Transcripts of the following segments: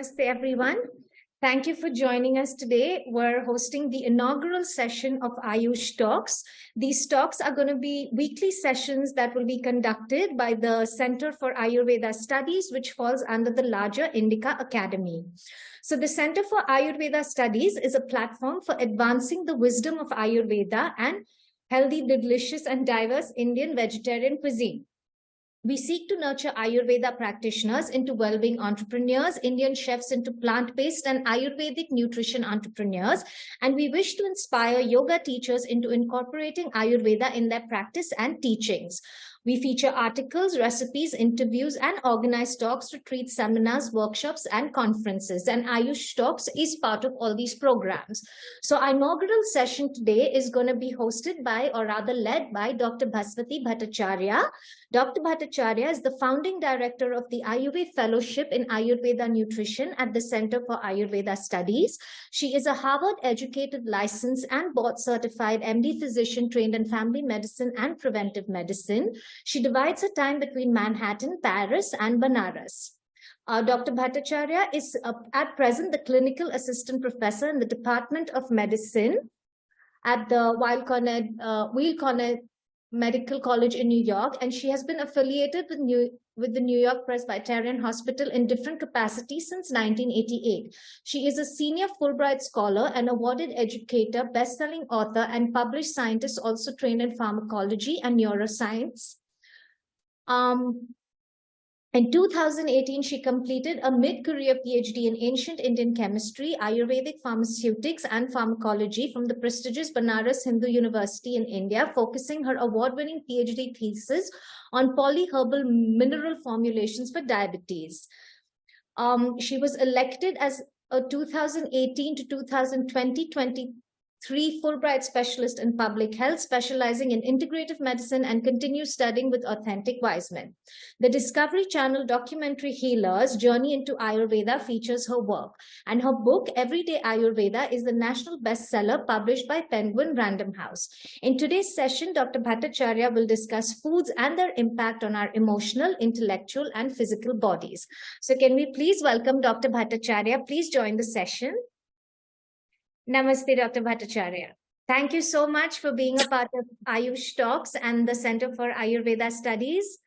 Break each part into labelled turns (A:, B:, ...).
A: Namaste, everyone. Thank you for joining us today. We're hosting the inaugural session of Ayush Talks. These talks are going to be weekly sessions that will be conducted by the Center for Ayurveda Studies, which falls under the larger Indica Academy. So the Center for Ayurveda Studies is a platform for advancing the wisdom of Ayurveda and healthy, delicious, and diverse Indian vegetarian cuisine. We seek to nurture Ayurveda practitioners into well-being entrepreneurs, Indian chefs into plant-based and Ayurvedic nutrition entrepreneurs, and we wish to inspire yoga teachers into incorporating Ayurveda in their practice and teachings. We feature articles, recipes, interviews, and organize talks, retreats, seminars, workshops, and conferences. And Ayush Talks is part of all these programs. So our inaugural session today is going to be hosted by, or rather led by, Dr. Bhaswati Bhattacharya. Dr. Bhattacharya is the founding director of the Ayurveda Fellowship in Ayurveda Nutrition at the Center for Ayurveda Studies. She is a Harvard-educated, licensed, and board-certified MD physician trained in family medicine and preventive medicine. She divides her time between Manhattan, Paris, and Banaras. Dr. Bhattacharya is at present the clinical assistant professor in the Department of Medicine at the Weill Cornell Medical College in New York, and she has been affiliated with the New York Presbyterian Hospital in different capacities since 1988. She is a senior Fulbright scholar, an awarded educator, best-selling author, and published scientist, also trained in pharmacology and neuroscience. In 2018, she completed a mid-career PhD in ancient Indian chemistry, Ayurvedic pharmaceutics, and pharmacology from the prestigious Banaras Hindu University in India, focusing her award-winning PhD thesis on polyherbal mineral formulations for diabetes. She was elected as a 2018 to 2023 Fulbright specialist in public health, specializing in integrative medicine, and continues studying with authentic wise men. The Discovery Channel documentary Healers Journey into Ayurveda features her work, and her book Everyday Ayurveda is the national bestseller published by Penguin Random House. In today's session, Dr. Bhattacharya will discuss foods and their impact on our emotional, intellectual, and physical bodies. So can we please welcome Dr. Bhattacharya? Please join the session. Namaste, Dr. Bhattacharya. Thank you so much for being a part of Ayush Talks and the Center for Ayurveda Studies.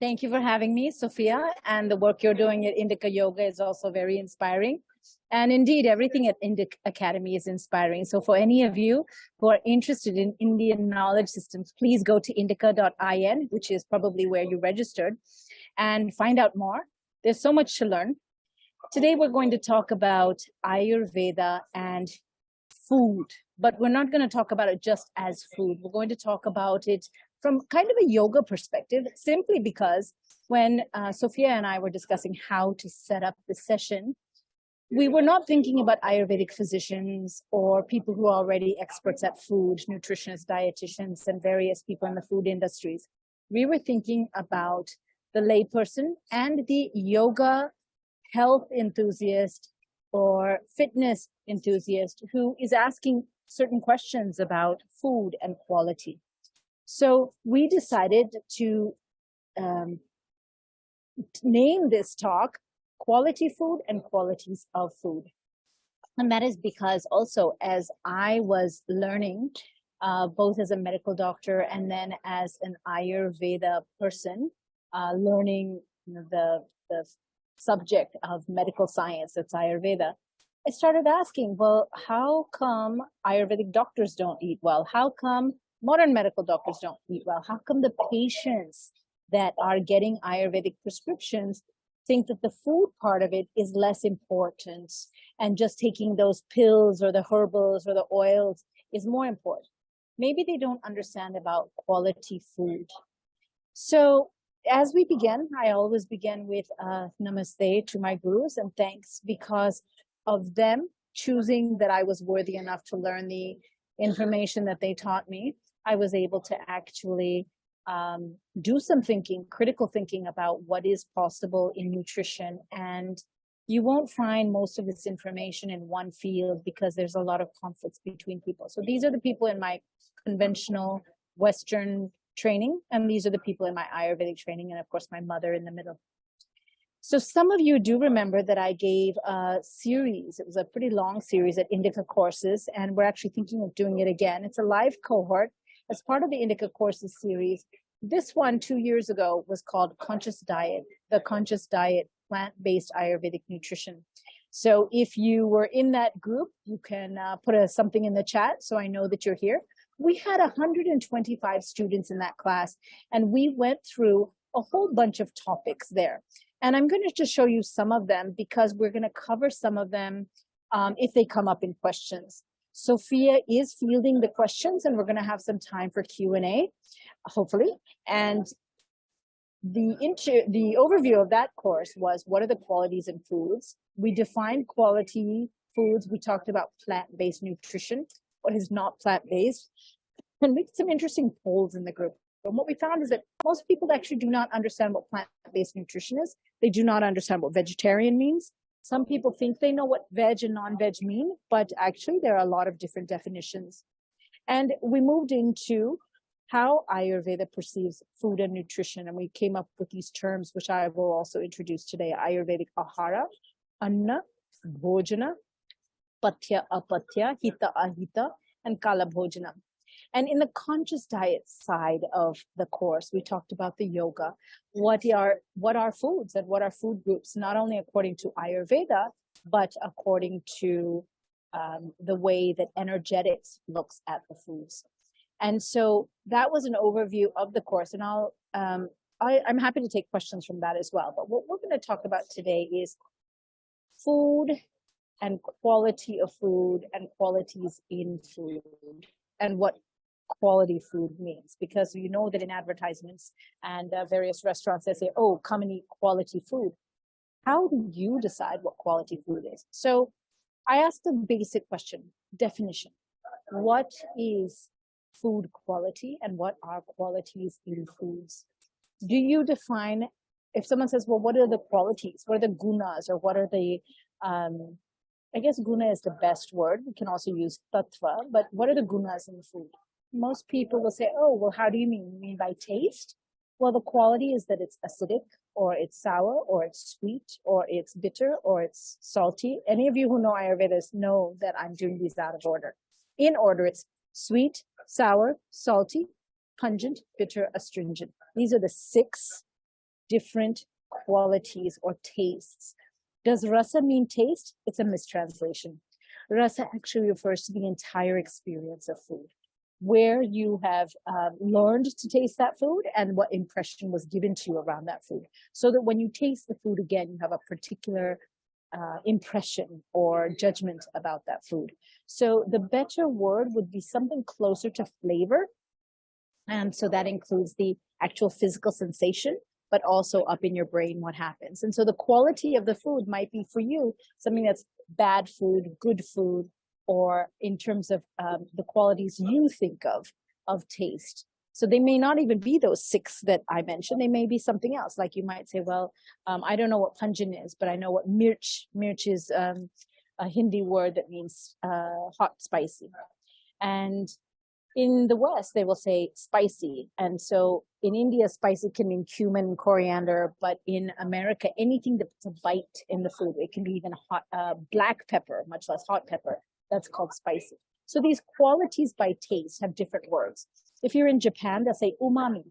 B: Thank you for having me, Sophia. And the work you're doing at Indica Yoga is also very inspiring. And indeed, everything at Indica Academy is inspiring. So for any of you who are interested in Indian knowledge systems, please go to indica.in, which is probably where you registered, and find out more. There's so much to learn. Today, we're going to talk about Ayurveda and food, but we're not going to talk about it just as food. We're going to talk about it from kind of a yoga perspective, simply because when Sophia and I were discussing how to set up the session, we were not thinking about Ayurvedic physicians or people who are already experts at food, nutritionists, dietitians, and various people in the food industries. We were thinking about the layperson and the yoga health enthusiast or fitness enthusiast who is asking certain questions about food and quality. So we decided to name this talk Quality Food and Qualities of Food. And that is because also as I was learning, both as a medical doctor and then as an Ayurveda person, learning the subject of medical science, that's Ayurveda, I started asking, well, how come Ayurvedic doctors don't eat well? How come modern medical doctors don't eat well? How come the patients that are getting Ayurvedic prescriptions think that the food part of it is less important and just taking those pills or the herbals or the oils is more important? Maybe they don't understand about quality food. So as we begin, I always begin with namaste to my gurus and thanks, because of them choosing that I was worthy enough to learn the information that they taught me. I was able to actually do some thinking, critical thinking about what is possible in nutrition. And you won't find most of this information in one field because there's a lot of conflicts between people. So these are the people in my conventional Western training, and these are the people in my Ayurvedic training, and of course my mother in the middle. So some of you do remember that I gave a series. It was a pretty long series at Indica Courses, and we're actually thinking of doing it again. It's a live cohort as part of the Indica Courses series. This one 2 years ago was called Conscious Diet, the Conscious Diet, Plant-Based Ayurvedic Nutrition. So if you were in that group, you can put something in the chat so I know that you're here. We had 125 students in that class, and we went through a whole bunch of topics there. And I'm going to just show you some of them because we're going to cover some of them if they come up in questions. Sophia is fielding the questions, and we're going to have some time for Q&A, hopefully. And the overview of that course was, what are the qualities in foods? We defined quality foods. We talked about plant-based nutrition, what is not plant-based, and we did some interesting polls in the group. And what we found is that most people actually do not understand what plant-based nutrition is. They do not understand what vegetarian means. Some people think they know what veg and non-veg mean, but actually there are a lot of different definitions. And we moved into how Ayurveda perceives food and nutrition. And we came up with these terms, which I will also introduce today: Ayurvedic ahara, anna, bhojana, patya, apatya, hita, ahita, and kala bhojana. And in the conscious diet side of the course, we talked about the yoga, what are foods and what are food groups, not only according to Ayurveda, but according to the way that energetics looks at the foods. And so that was an overview of the course. And I'm happy to take questions from that as well. But what we're going to talk about today is food and quality of food and qualities in food, and what quality food means, because you know that in advertisements and various restaurants, they say, oh, come and eat quality food. How do you decide what quality food is? So I asked a basic question, definition. What is food quality and what are qualities in foods? Do you define, if someone says, well, what are the qualities? What are the gunas, or what are the, I guess guna is the best word. We can also use sattva, but what are the gunas in food? Most people will say, oh, well, how do you mean? You mean by taste? Well, the quality is that it's acidic, or it's sour, or it's sweet, or it's bitter, or it's salty. Any of you who know Ayurveda know that I'm doing these out of order. In order, it's sweet, sour, salty, pungent, bitter, astringent. These are the 6 different qualities or tastes. Does rasa mean taste? It's a mistranslation. Rasa actually refers to the entire experience of food, where you have learned to taste that food and what impression was given to you around that food, so that when you taste the food again, you have a particular impression or judgment about that food. So the better word would be something closer to flavor. And so that includes the actual physical sensation, but also up in your brain what happens. And so the quality of the food might be for you something that's bad food, good food, or in terms of the qualities you think of taste. So they may not even be those 6 that I mentioned. They may be something else. Like you might say, well, I don't know what pungent is, but I know what mirch. Mirch is a Hindi word that means hot, spicy. And in the West, they will say spicy. And so in India, spicy can mean cumin, coriander, but in America, anything that puts a bite in the food, it can be even hot, black pepper, much less hot pepper. That's called spicy. So these qualities by taste have different words. If you're in Japan, they'll say umami.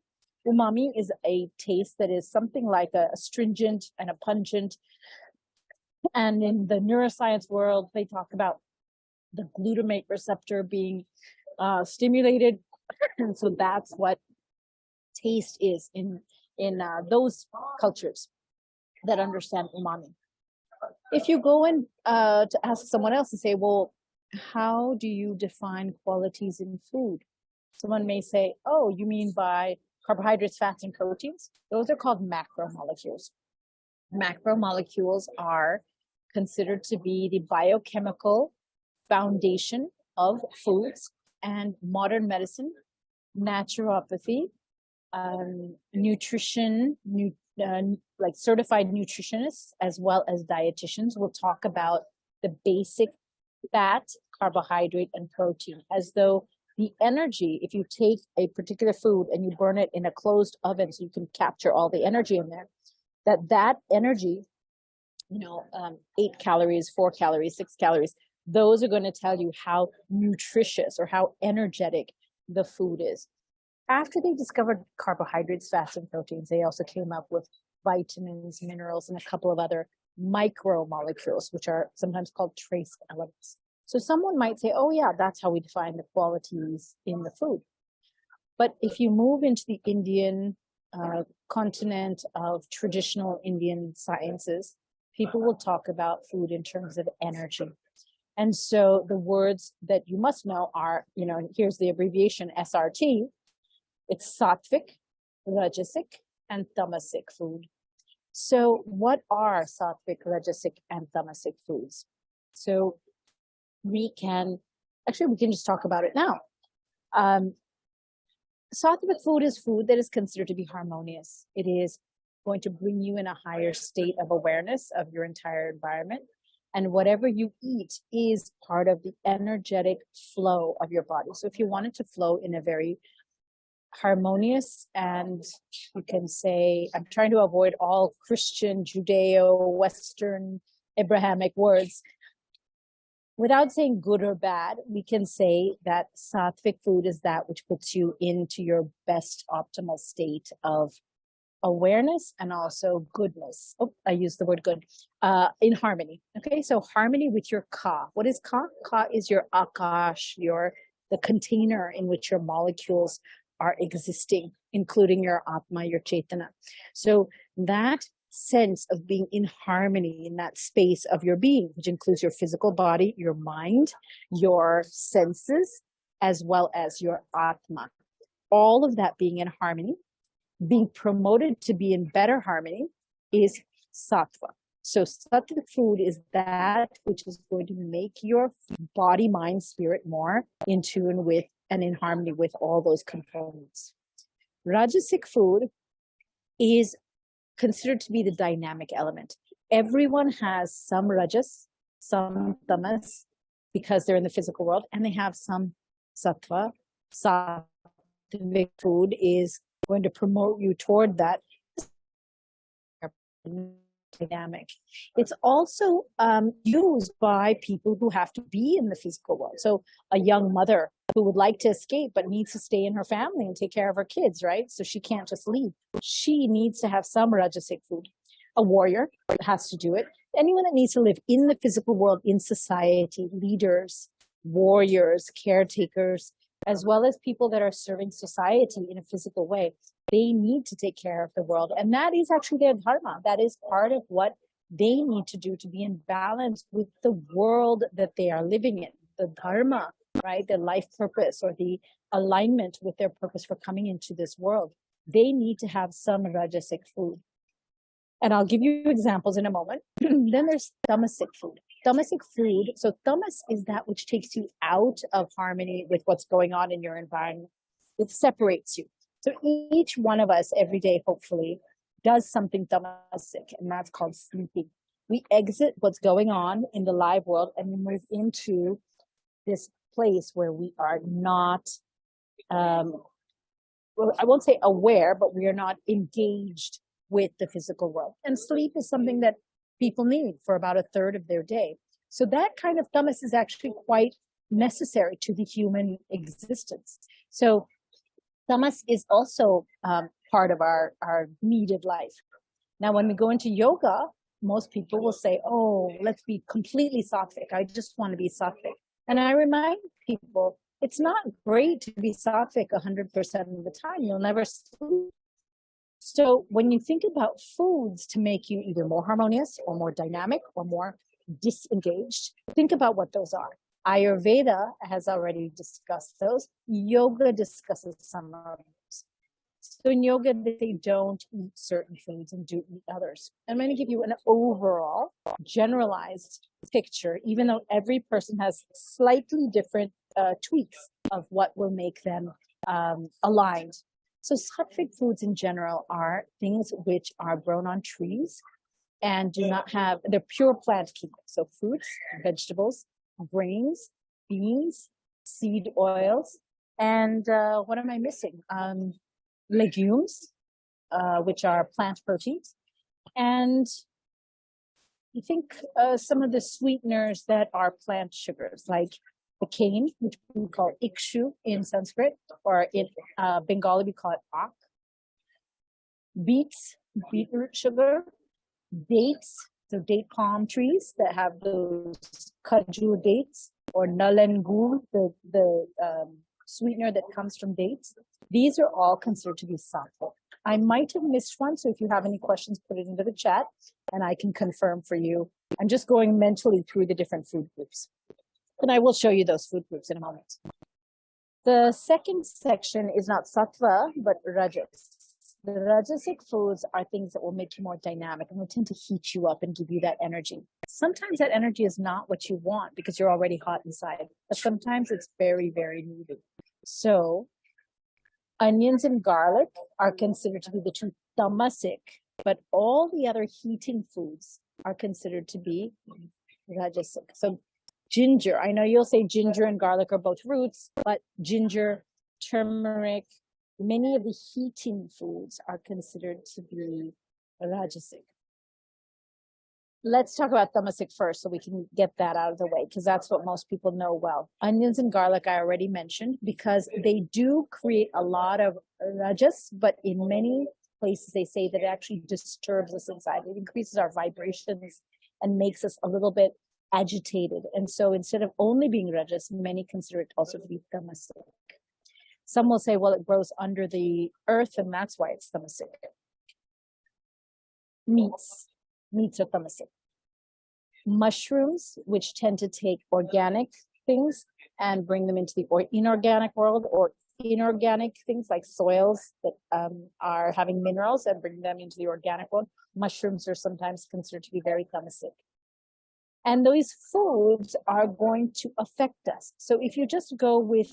B: Umami is a taste that is something like a astringent and a pungent. And in the neuroscience world, they talk about the glutamate receptor being stimulated. And so that's what taste is in those cultures that understand umami. If you go in to ask someone else and say, well, how do you define qualities in food? Someone may say, oh, you mean by carbohydrates, fats, and proteins? Those are called macromolecules. Macromolecules are considered to be the biochemical foundation of foods, and modern medicine, naturopathy, nutrition, like certified nutritionists, as well as dietitians, will talk about the basic fat, carbohydrate, and protein, as though the energy, if you take a particular food and you burn it in a closed oven so you can capture all the energy in there, that energy, 8 calories, 4 calories, 6 calories, those are going to tell you how nutritious or how energetic the food is. After they discovered carbohydrates, fats, and proteins, they also came up with vitamins, minerals, and a couple of other micromolecules, which are sometimes called trace elements. So someone might say, oh yeah, that's how we define the qualities in the food. But if you move into the Indian continent of traditional Indian sciences, people will talk about food in terms of energy. And so the words that you must know are, here's the abbreviation SRT. It's sattvic, rajasic, and tamasic food. So what are sattvic, rajasic, and tamasic foods? So we can just talk about it now. Sattvic food is food that is considered to be harmonious. It is going to bring you in a higher state of awareness of your entire environment. And whatever you eat is part of the energetic flow of your body. So if you want it to flow in a very harmonious, and you can say, I'm trying to avoid all Christian, Judeo, Western, Abrahamic words. Without saying good or bad, we can say that sattvic food is that which puts you into your best optimal state of awareness and also goodness. Oh, I used the word good. In harmony. Okay, so harmony with your ka. What is ka? Ka is your akash, the container in which your molecules are existing, including your atma, your chetana. So that sense of being in harmony in that space of your being, which includes your physical body, your mind, your senses, as well as your atma. All of that being in harmony, being promoted to be in better harmony is sattva. So sattvic food is that which is going to make your body, mind, spirit more in tune with and in harmony with all those components. Rajasic food is considered to be the dynamic element. Everyone has some rajas, some tamas, because they're in the physical world, and they have some sattva. Sattvic food is going to promote you toward that dynamic. It's also used by people who have to be in the physical world. So a young mother who would like to escape but needs to stay in her family and take care of her kids, right? So she can't just leave. She needs to have some rajasic food. A warrior has to do it. Anyone that needs to live in the physical world, in society, leaders, warriors, caretakers, as well as people that are serving society in a physical way, they need to take care of the world. And that is actually their dharma. That is part of what they need to do to be in balance with the world that they are living in. The dharma, right? The life purpose or the alignment with their purpose for coming into this world. They need to have some rajasic food. And I'll give you examples in a moment. Then there's tamasic food. Tamasic food, so tamas is that which takes you out of harmony with what's going on in your environment. It separates you. So each one of us every day, hopefully, does something tamasic, and that's called sleeping. We exit what's going on in the live world and we move into this place where we are not, well, I won't say aware, but we are not engaged with the physical world. And sleep is something that people need for about a third of their day. So that kind of tamas is actually quite necessary to the human existence. So tamas is also part of our needed life. Now, when we go into yoga, most people will say, oh, let's be completely sattvic. I just want to be sattvic. And I remind people, it's not great to be sattvic 100% of the time. You'll never sleep. So when you think about foods to make you either more harmonious or more dynamic or more disengaged, think about what those are. Ayurveda has already discussed those. Yoga discusses some of those. So in yoga, they don't eat certain foods and do eat others. I'm going to give you an overall generalized picture, even though every person has slightly different tweaks of what will make them aligned. So sattvic foods in general are things which are grown on trees and do not have, they're pure plant kingdom. So fruits, vegetables, grains, beans, seed oils, and what am I missing? Legumes, which are plant proteins, And you think some of the sweeteners that are plant sugars, like the cane, which we call ikshu in Sanskrit, or in Bengali we call it ak, beets, beetroot sugar, dates, so date palm trees that have those kaju dates, or nalangur, the sweetener that comes from dates. These are all considered to be sattva. I might have missed one, so if you have any questions, put it into the chat and I can confirm for you. I'm just going mentally through the different food groups. And I will show you those food groups in a moment. The second section is not sattva, but rajas. The rajasic foods are things that will make you more dynamic and will tend to heat you up and give you that energy. Sometimes that energy is not what you want because you're already hot inside, but sometimes it's very, very needed. So onions and garlic are considered to be the two tamasic, but all the other heating foods are considered to be rajasic. So ginger, I know you'll say ginger and garlic are both roots, but ginger, turmeric, many of the heating foods are considered to be rajasic. Let's talk about tamasic first so we can get that out of the way, because that's what most people know well. Onions and garlic I already mentioned, because they do create a lot of rajas, but in many places they say that it actually disturbs us inside. It increases our vibrations and makes us a little bit agitated. And so instead of only being rajas, many consider it also to be tamasic. Some will say, well, it grows under the earth and that's why it's tamasic. Meats are tamasic. Mushrooms, which tend to take organic things and bring them into the inorganic world, or inorganic things like soils that are having minerals and bring them into the organic world. Mushrooms are sometimes considered to be very tamasic. And those foods are going to affect us. So if you just go with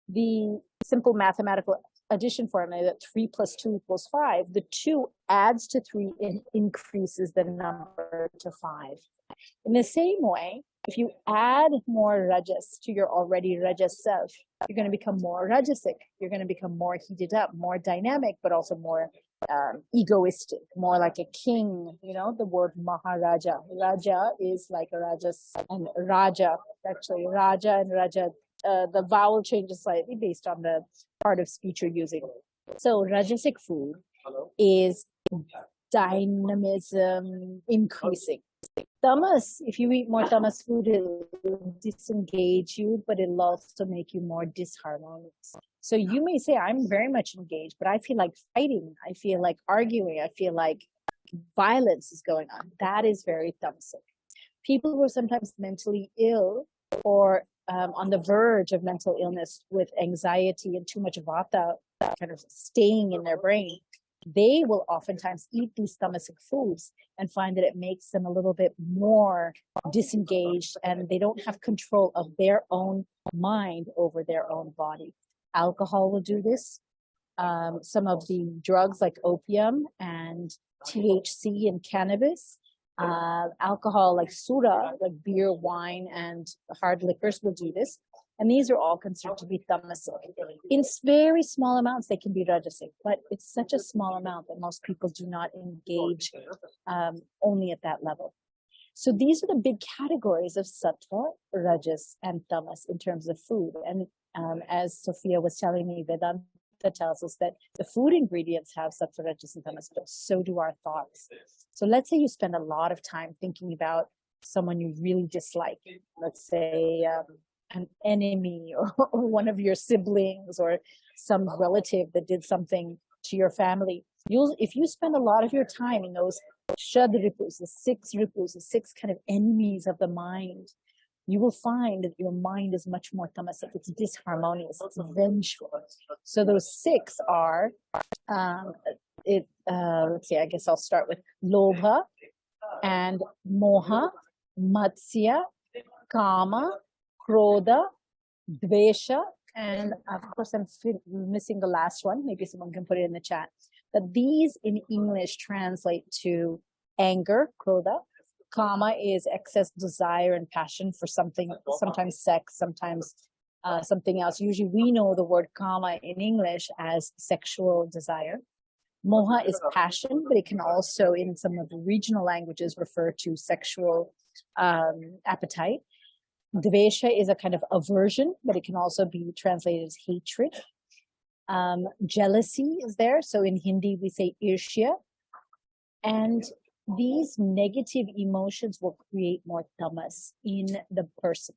B: the simple mathematical addition formula that 3 + 2 = 5, the 2 adds to 3 and increases the number to 5. In the same way, if you add more rajas to your already rajas self, you're going to become more rajasic. You're going to become more heated up, more dynamic, but also more egoistic, more like a king. You know, the word Maharaja. Raja is like a rajas, and Raja, actually Raja and Raja, the vowel changes slightly based on the part of speech you're using. So rajasic food is dynamism increasing. Tamas, if you eat more tamas food, it will disengage you, but it'll also make you more disharmonious. So you may say, I'm very much engaged, but I feel like fighting. I feel like arguing. I feel like violence is going on. That is very tamasic. People who are sometimes mentally ill or on the verge of mental illness with anxiety and too much vata kind of staying in their brain, they will oftentimes eat these tamasic foods and find that it makes them a little bit more disengaged and they don't have control of their own mind over their own body. Alcohol will do this. Some of the drugs like opium and THC and cannabis, alcohol like soda, like beer, wine, and hard liquors will do this. And these are all considered to be tamasic. In very small amounts, they can be rajasic, but it's such a small amount that most people do not engage only at that level. So these are the big categories of sattva, rajas, and tamas in terms of food. And as Sophia was telling me, Vedanta tells us that the food ingredients have sattva, rajas, and tamas, but so do our thoughts. So let's say you spend a lot of time thinking about someone you really dislike. Let's say an enemy or one of your siblings or some relative that did something to your family. If you spend a lot of your time in those shad ripus, the 6 ripus, the 6 kind of enemies of the mind, you will find that your mind is much more tamasic. It's disharmonious. It's vengeful. So those 6 are, let's see, I guess I'll start with lobha and moha, matsya, kama, krodha, dvesha, and of course I'm missing the last one. Maybe someone can put it in the chat. But these in English translate to anger, krodha. Kama is excess desire and passion for something, sometimes sex, sometimes something else. Usually we know the word kama in English as sexual desire. Moha is passion, but it can also, in some of the regional languages, refer to sexual appetite. Dvesha is a kind of aversion, but it can also be translated as hatred. Jealousy is there. So in Hindi, we say irshya. And these negative emotions will create more tamas in the person.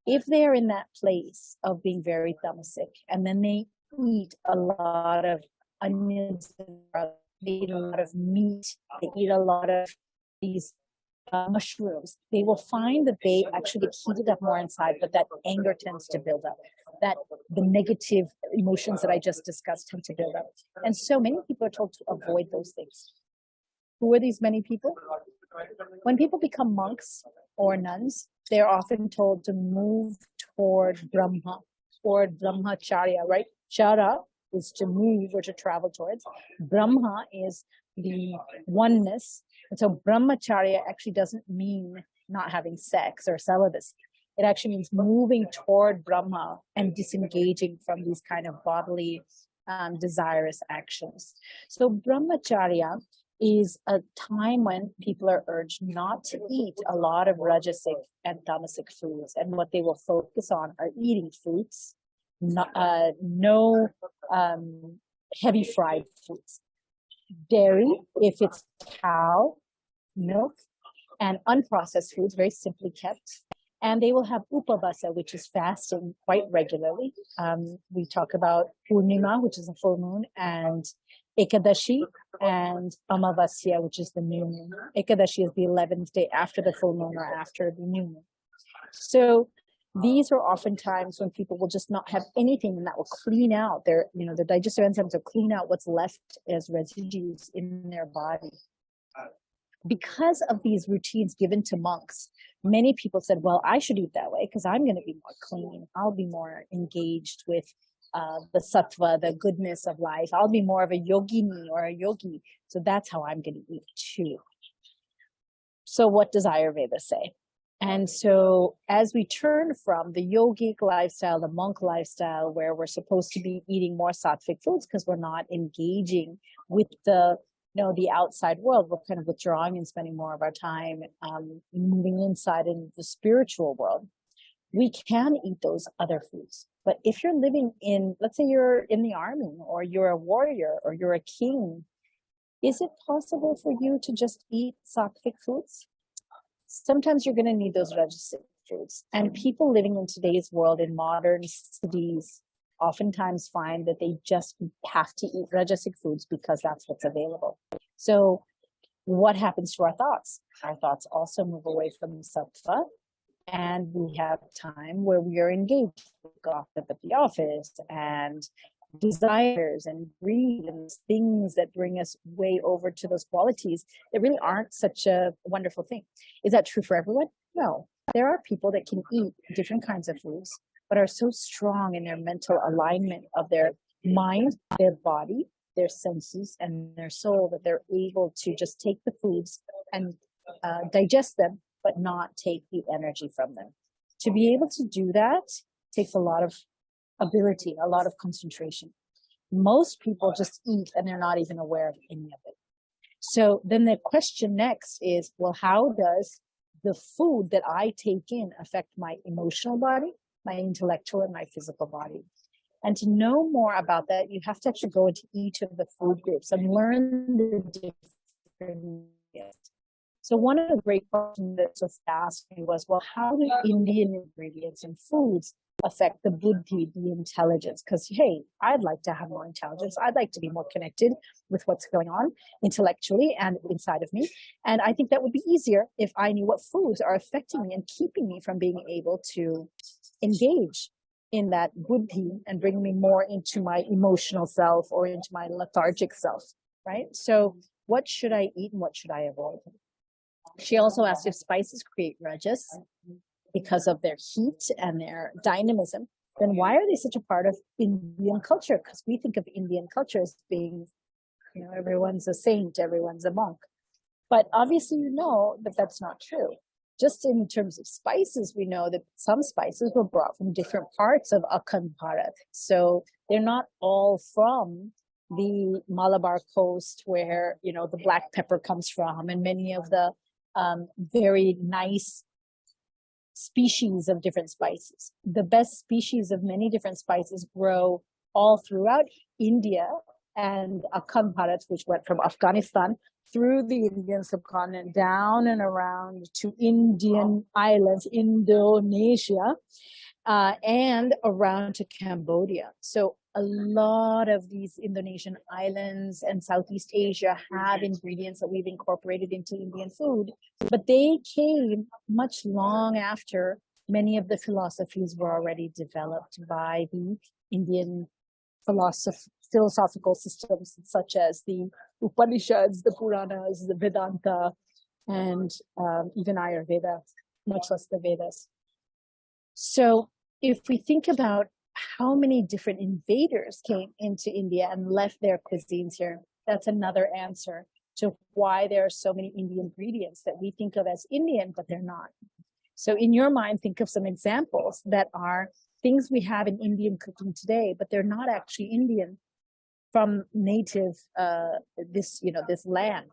B: If they are in that place of being very tamasic, and then they eat a lot of onions, they eat a lot of meat, they eat a lot of these mushrooms, they will find that they actually get heated up more inside, but that anger tends to build up, that the negative emotions that I just discussed tend to build up. And so many people are told to avoid those things. Who are these many people? When people become monks or nuns, they're often told to move toward Brahma or Brahmacharya, right? Chara is to move or to travel towards. Brahma is the oneness. And so Brahmacharya actually doesn't mean not having sex or celibacy. It actually means moving toward Brahma and disengaging from these kind of bodily desirous actions. So Brahmacharya is a time when people are urged not to eat a lot of rajasic and tamasic foods. And what they will focus on are eating fruits, no heavy fried foods. Dairy, if it's cow, milk, and unprocessed foods, very simply kept. And they will have upavasa, which is fasting quite regularly. We talk about Purnima, which is a full moon, and Ekadashi and Amavasya, which is the new moon. Ekadashi is the 11th day after the full moon or after the new moon. So these are often times when people will just not have anything, and that will clean out their, the digestive enzymes will clean out what's left as residues in their body. Because of these routines given to monks, many people said, well, I should eat that way because I'm going to be more clean. I'll be more engaged with the sattva, the goodness of life. I'll be more of a yogini or a yogi. So that's how I'm going to eat too. So what does Ayurveda say? And so as we turn from the yogic lifestyle, the monk lifestyle, where we're supposed to be eating more sattvic foods because we're not engaging with the outside world, we're kind of withdrawing and spending more of our time moving inside in the spiritual world. We can eat those other foods. But if you're living in, let's say you're in the army, or you're a warrior, or you're a king, is it possible for you to just eat sattvic foods? Sometimes you're going to need those rajasic foods. And people living in today's world in modern cities oftentimes find that they just have to eat rajasic foods because that's what's available. So what happens to our thoughts? Our thoughts also move away from sattva, and we have time where we are engaged with gossip at the office and desires and greed and things that bring us way over to those qualities that really aren't such a wonderful thing. Is that true for everyone? No. There are people that can eat different kinds of foods, but are so strong in their mental alignment of their mind, their body, their senses, and their soul that they're able to just take the foods and digest them, but not take the energy from them. To be able to do that takes a lot of ability, a lot of concentration. Most people just eat and they're not even aware of any of it. So then the question next is, well, how does the food that I take in affect my emotional body, my intellectual, and my physical body? And to know more about that, you have to actually go into each of the food groups and learn the different. So one of the great questions that was asked me was, well, how do Indian ingredients and foods affect the buddhi, the intelligence? Because, hey, I'd like to have more intelligence. I'd like to be more connected with what's going on intellectually and inside of me. And I think that would be easier if I knew what foods are affecting me and keeping me from being able to engage in that buddhi and bring me more into my emotional self or into my lethargic self, right? So what should I eat and what should I avoid? She also asked if spices create rajas because of their heat and their dynamism, then why are they such a part of Indian culture? Because we think of Indian culture as being, everyone's a saint, everyone's a monk. But obviously, that that's not true. Just in terms of spices, we know that some spices were brought from different parts of Akhand Bharat. So they're not all from the Malabar coast, where, you know, the black pepper comes from, and many of the very nice species of different spices. The best species of many different spices grow all throughout India and Akan Bharat, which went from Afghanistan through the Indian subcontinent, down and around to Indian islands, Indonesia, and around to Cambodia. So a lot of these Indonesian islands and Southeast Asia have ingredients that we've incorporated into Indian food, but they came much long after many of the philosophies were already developed by the Indian philosophical systems, such as the Upanishads, the Puranas, the Vedanta, and even Ayurveda, much less the Vedas. So if we think about how many different invaders came into India and left their cuisines here, that's another answer to why there are so many Indian ingredients that we think of as Indian, but they're not. So in your mind, think of some examples that are things we have in Indian cooking today, but they're not actually Indian from native, this land.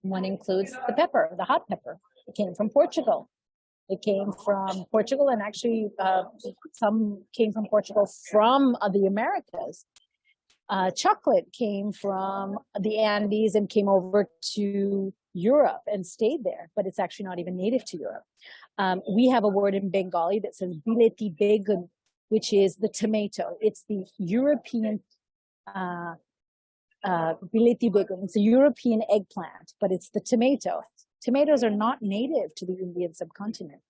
B: One includes the pepper, the hot pepper. It came from Portugal. It came from Portugal, and actually some came from Portugal from the Americas. Chocolate came from the Andes and came over to Europe and stayed there, but it's actually not even native to Europe. We have a word in Bengali that says bileti begun, which is the tomato. It's the European bileti begun. It's a European eggplant, but it's the tomato. Tomatoes are not native to the Indian subcontinent.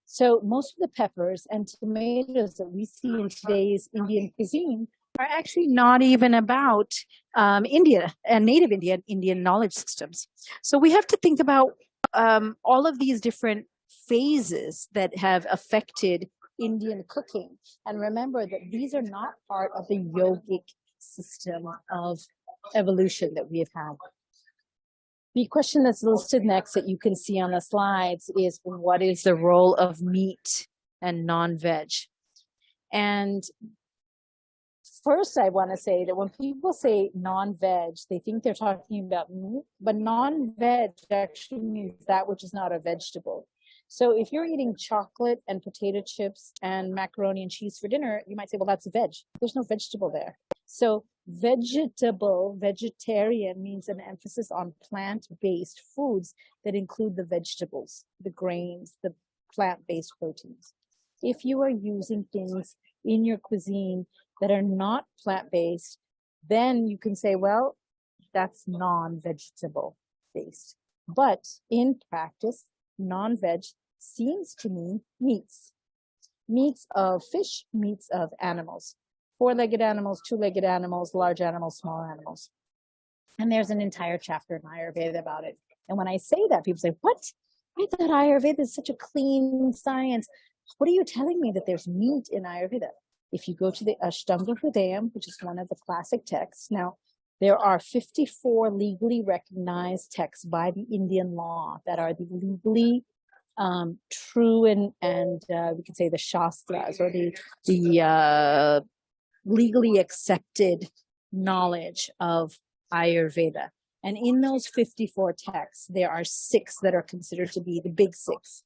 B: So most of the peppers and tomatoes that we see in today's Indian cuisine are actually not even about India and native Indian knowledge systems. So we have to think about all of these different phases that have affected Indian cooking. And remember that these are not part of the yogic system of evolution that we have had. The question that's listed next that you can see on the slides is, what is the role of meat and non-veg? And first, I want to say that when people say non-veg, they think they're talking about meat, but non-veg actually means that which is not a vegetable. So if you're eating chocolate and potato chips and macaroni and cheese for dinner, you might say, well, that's veg. There's no vegetable there. So vegetarian means an emphasis on plant-based foods that include the vegetables, the grains, the plant-based proteins. If you are using things in your cuisine that are not plant-based, then you can say, well, that's non-vegetable based. But in practice, non-veg seems to mean meats. Meats of fish, meats of animals. Four-legged animals, two-legged animals, large animals, small animals. And there's an entire chapter in Ayurveda about it. And when I say that, people say, what? I thought Ayurveda is such a clean science. What are you telling me that there's meat in Ayurveda? If you go to the Ashtanga Hridayam, which is one of the classic texts. Now, there are 54 legally recognized texts by the Indian law that are the legally true and we could say the Shastras, or the legally accepted knowledge of Ayurveda. And in those 54 texts, there are 6 that are considered to be the big 6.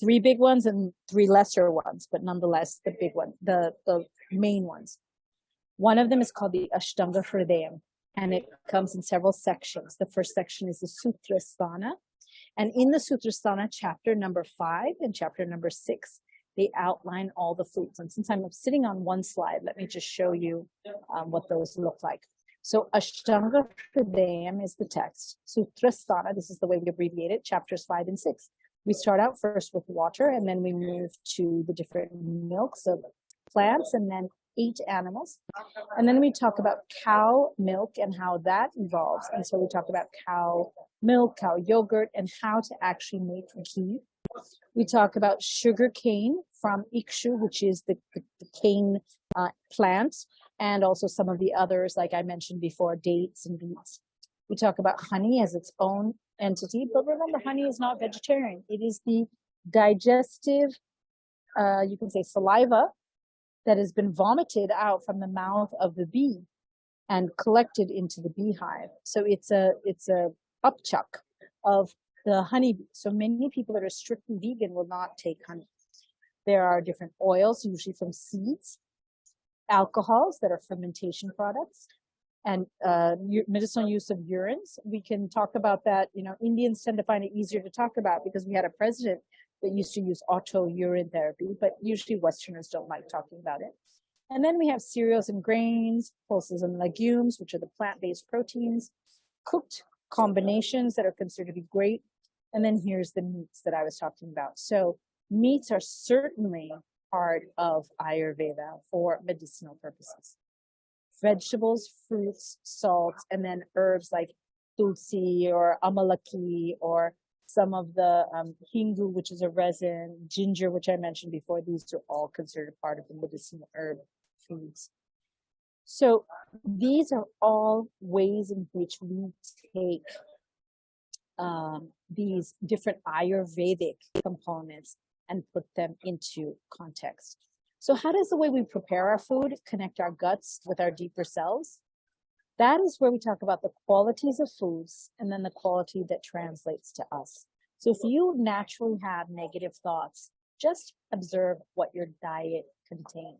B: 3 big ones and 3 lesser ones, but nonetheless the big one, the main ones. One of them is called the Ashtanga Hridayam, and it comes in several sections. The first section is the Sutrasthana, and in the Sutrasthana, chapter number 5 and chapter number 6, they outline all the foods. And since I'm sitting on one slide, let me just show you what those look like. So Ashtanga Hridayam is the text. Sutrasthana, this is the way we abbreviate it, chapters 5 and 6. We start out first with water, and then we move to the different milks of plants, and then 8 animals. And then we talk about cow milk and how that evolves. And so we talk about cow milk, cow yogurt, and how to actually make ghee. We talk about sugar cane from ikshu, which is the cane plant, and also some of the others, like I mentioned before, dates and beets. We talk about honey as its own entity, but remember, honey is not vegetarian. It is the digestive, you can say, saliva that has been vomited out from the mouth of the bee. and collected into the beehive. So it's a upchuck of the honeybee. So many people that are strictly vegan will not take honey. There are different oils, usually from seeds, alcohols that are fermentation products, and medicinal use of urines. We can talk about that. You know, Indians tend to find it easier to talk about because we had a president that used to use auto urine therapy, but usually Westerners don't like talking about it. And then we have cereals and grains, pulses and legumes, which are the plant-based proteins, cooked combinations that are considered to be great. And then here's the meats that I was talking about. So meats are certainly part of Ayurveda for medicinal purposes. Vegetables, fruits, salts, and then herbs like tulsi or amalaki or some of the hingu, which is a resin, ginger, which I mentioned before. These are all considered part of the medicinal herb foods. So these are all ways in which we take these different Ayurvedic components and put them into context. So how does the way we prepare our food connect our guts with our deeper selves? That is where we talk about the qualities of foods and then the quality that translates to us. So if you naturally have negative thoughts, just observe what your diet contains.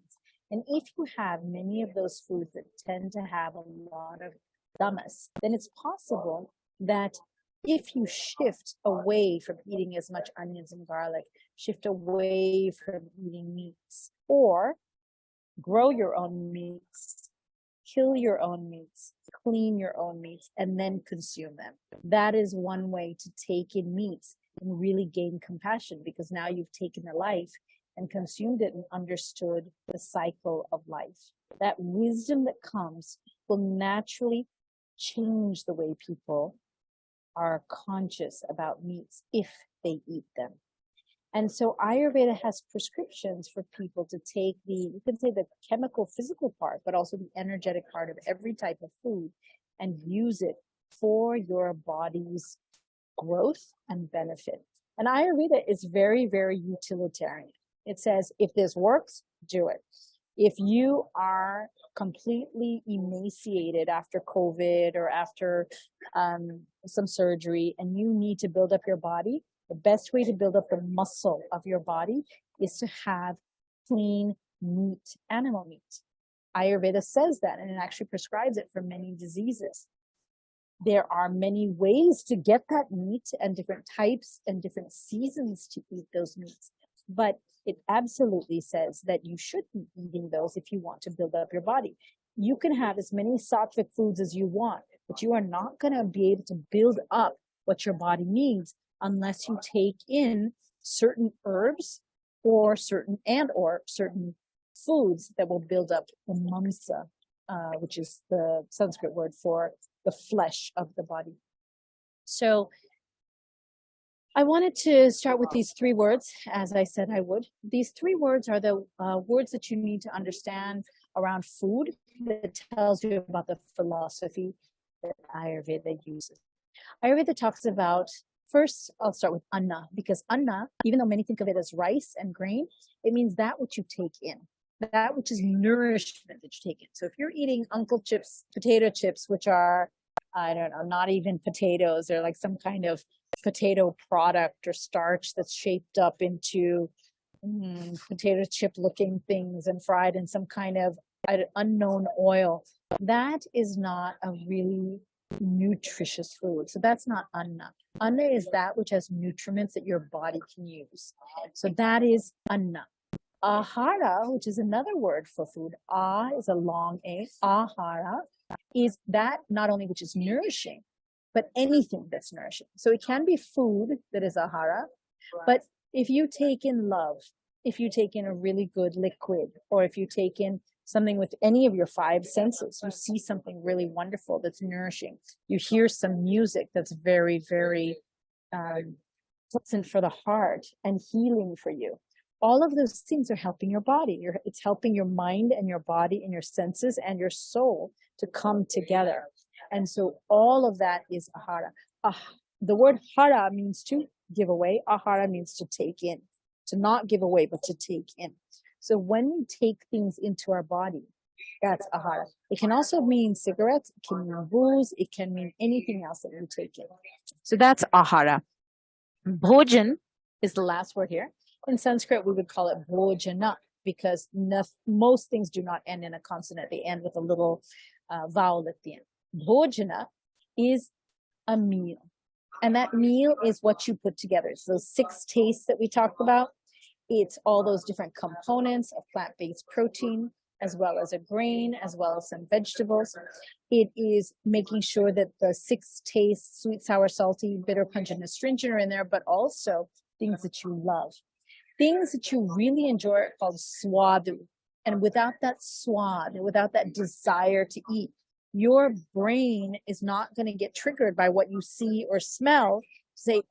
B: And if you have many of those foods that tend to have a lot of tamas, then it's possible that if you shift away from eating as much onions and garlic, shift away from eating meats, or grow your own meats, kill your own meats, clean your own meats, and then consume them. That is one way to take in meats and really gain compassion, because now you've taken a life and consumed it and understood the cycle of life. That wisdom that comes will naturally change the way people are conscious about meats if they eat them. And so Ayurveda has prescriptions for people to take you can say the chemical, physical part, but also the energetic part of every type of food and use it for your body's growth and benefit. And Ayurveda is very, very utilitarian. It says, if this works, do it. If you are completely emaciated after COVID or after some surgery and you need to build up your body, the best way to build up the muscle of your body is to have clean meat, animal meat. Ayurveda says that, and it actually prescribes it for many diseases. There are many ways to get that meat and different types and different seasons to eat those meats. But it absolutely says that you should be eating those if you want to build up your body. You can have as many sattvic foods as you want, but you are not going to be able to build up what your body needs unless you take in certain herbs or certain foods that will build up the mamsa, which is the Sanskrit word for the flesh of the body. So I wanted to start with these three words, as I said I would. These three words are the words that you need to understand around food that tells you about the philosophy that Ayurveda uses. Ayurveda talks about, first, I'll start with anna, because anna, even though many think of it as rice and grain, it means that which you take in, that which is nourishment that you take in. So if you're eating uncle chips, potato chips, which are, I don't know, not even potatoes, they're like some kind of potato product or starch that's shaped up into potato chip looking things and fried in some kind of unknown oil, that is not a really nutritious food. So that's not anna. Anna is that which has nutriments that your body can use. So that is anna. Ahara, which is another word for food. Ah is a long A. Ahara is that not only which is nourishing, but anything that's nourishing. So it can be food that is ahara, but if you take in love, if you take in a really good liquid, or if you take in something with any of your five senses, you see something really wonderful that's nourishing. You hear some music that's very, very pleasant for the heart and healing for you. All of those things are helping your body. It's helping your mind and your body and your senses and your soul to come together. And so all of that is ahara. The word hara means to give away. Ahara means to take in, to not give away, but to take in. So when we take things into our body, That's ahara. It can also mean cigarettes, it can mean booze, it can mean anything else that you take in. So that's ahara. Bhojan is the last word here. In Sanskrit, we would call it bhojana because most things do not end in a consonant. They end with a little vowel at the end. Bhojana is a meal. And that meal is what you put together. It's those 6 tastes that we talked about. It's all those different components of plant-based protein, as well as a grain, as well as some vegetables. It is making sure that the 6 tastes, sweet, sour, salty, bitter, pungent, and astringent are in there, but also things that you love. Things that you really enjoy are called swadu. And without that swad, without that desire to eat, your brain is not going to get triggered by what you see or smell. Say,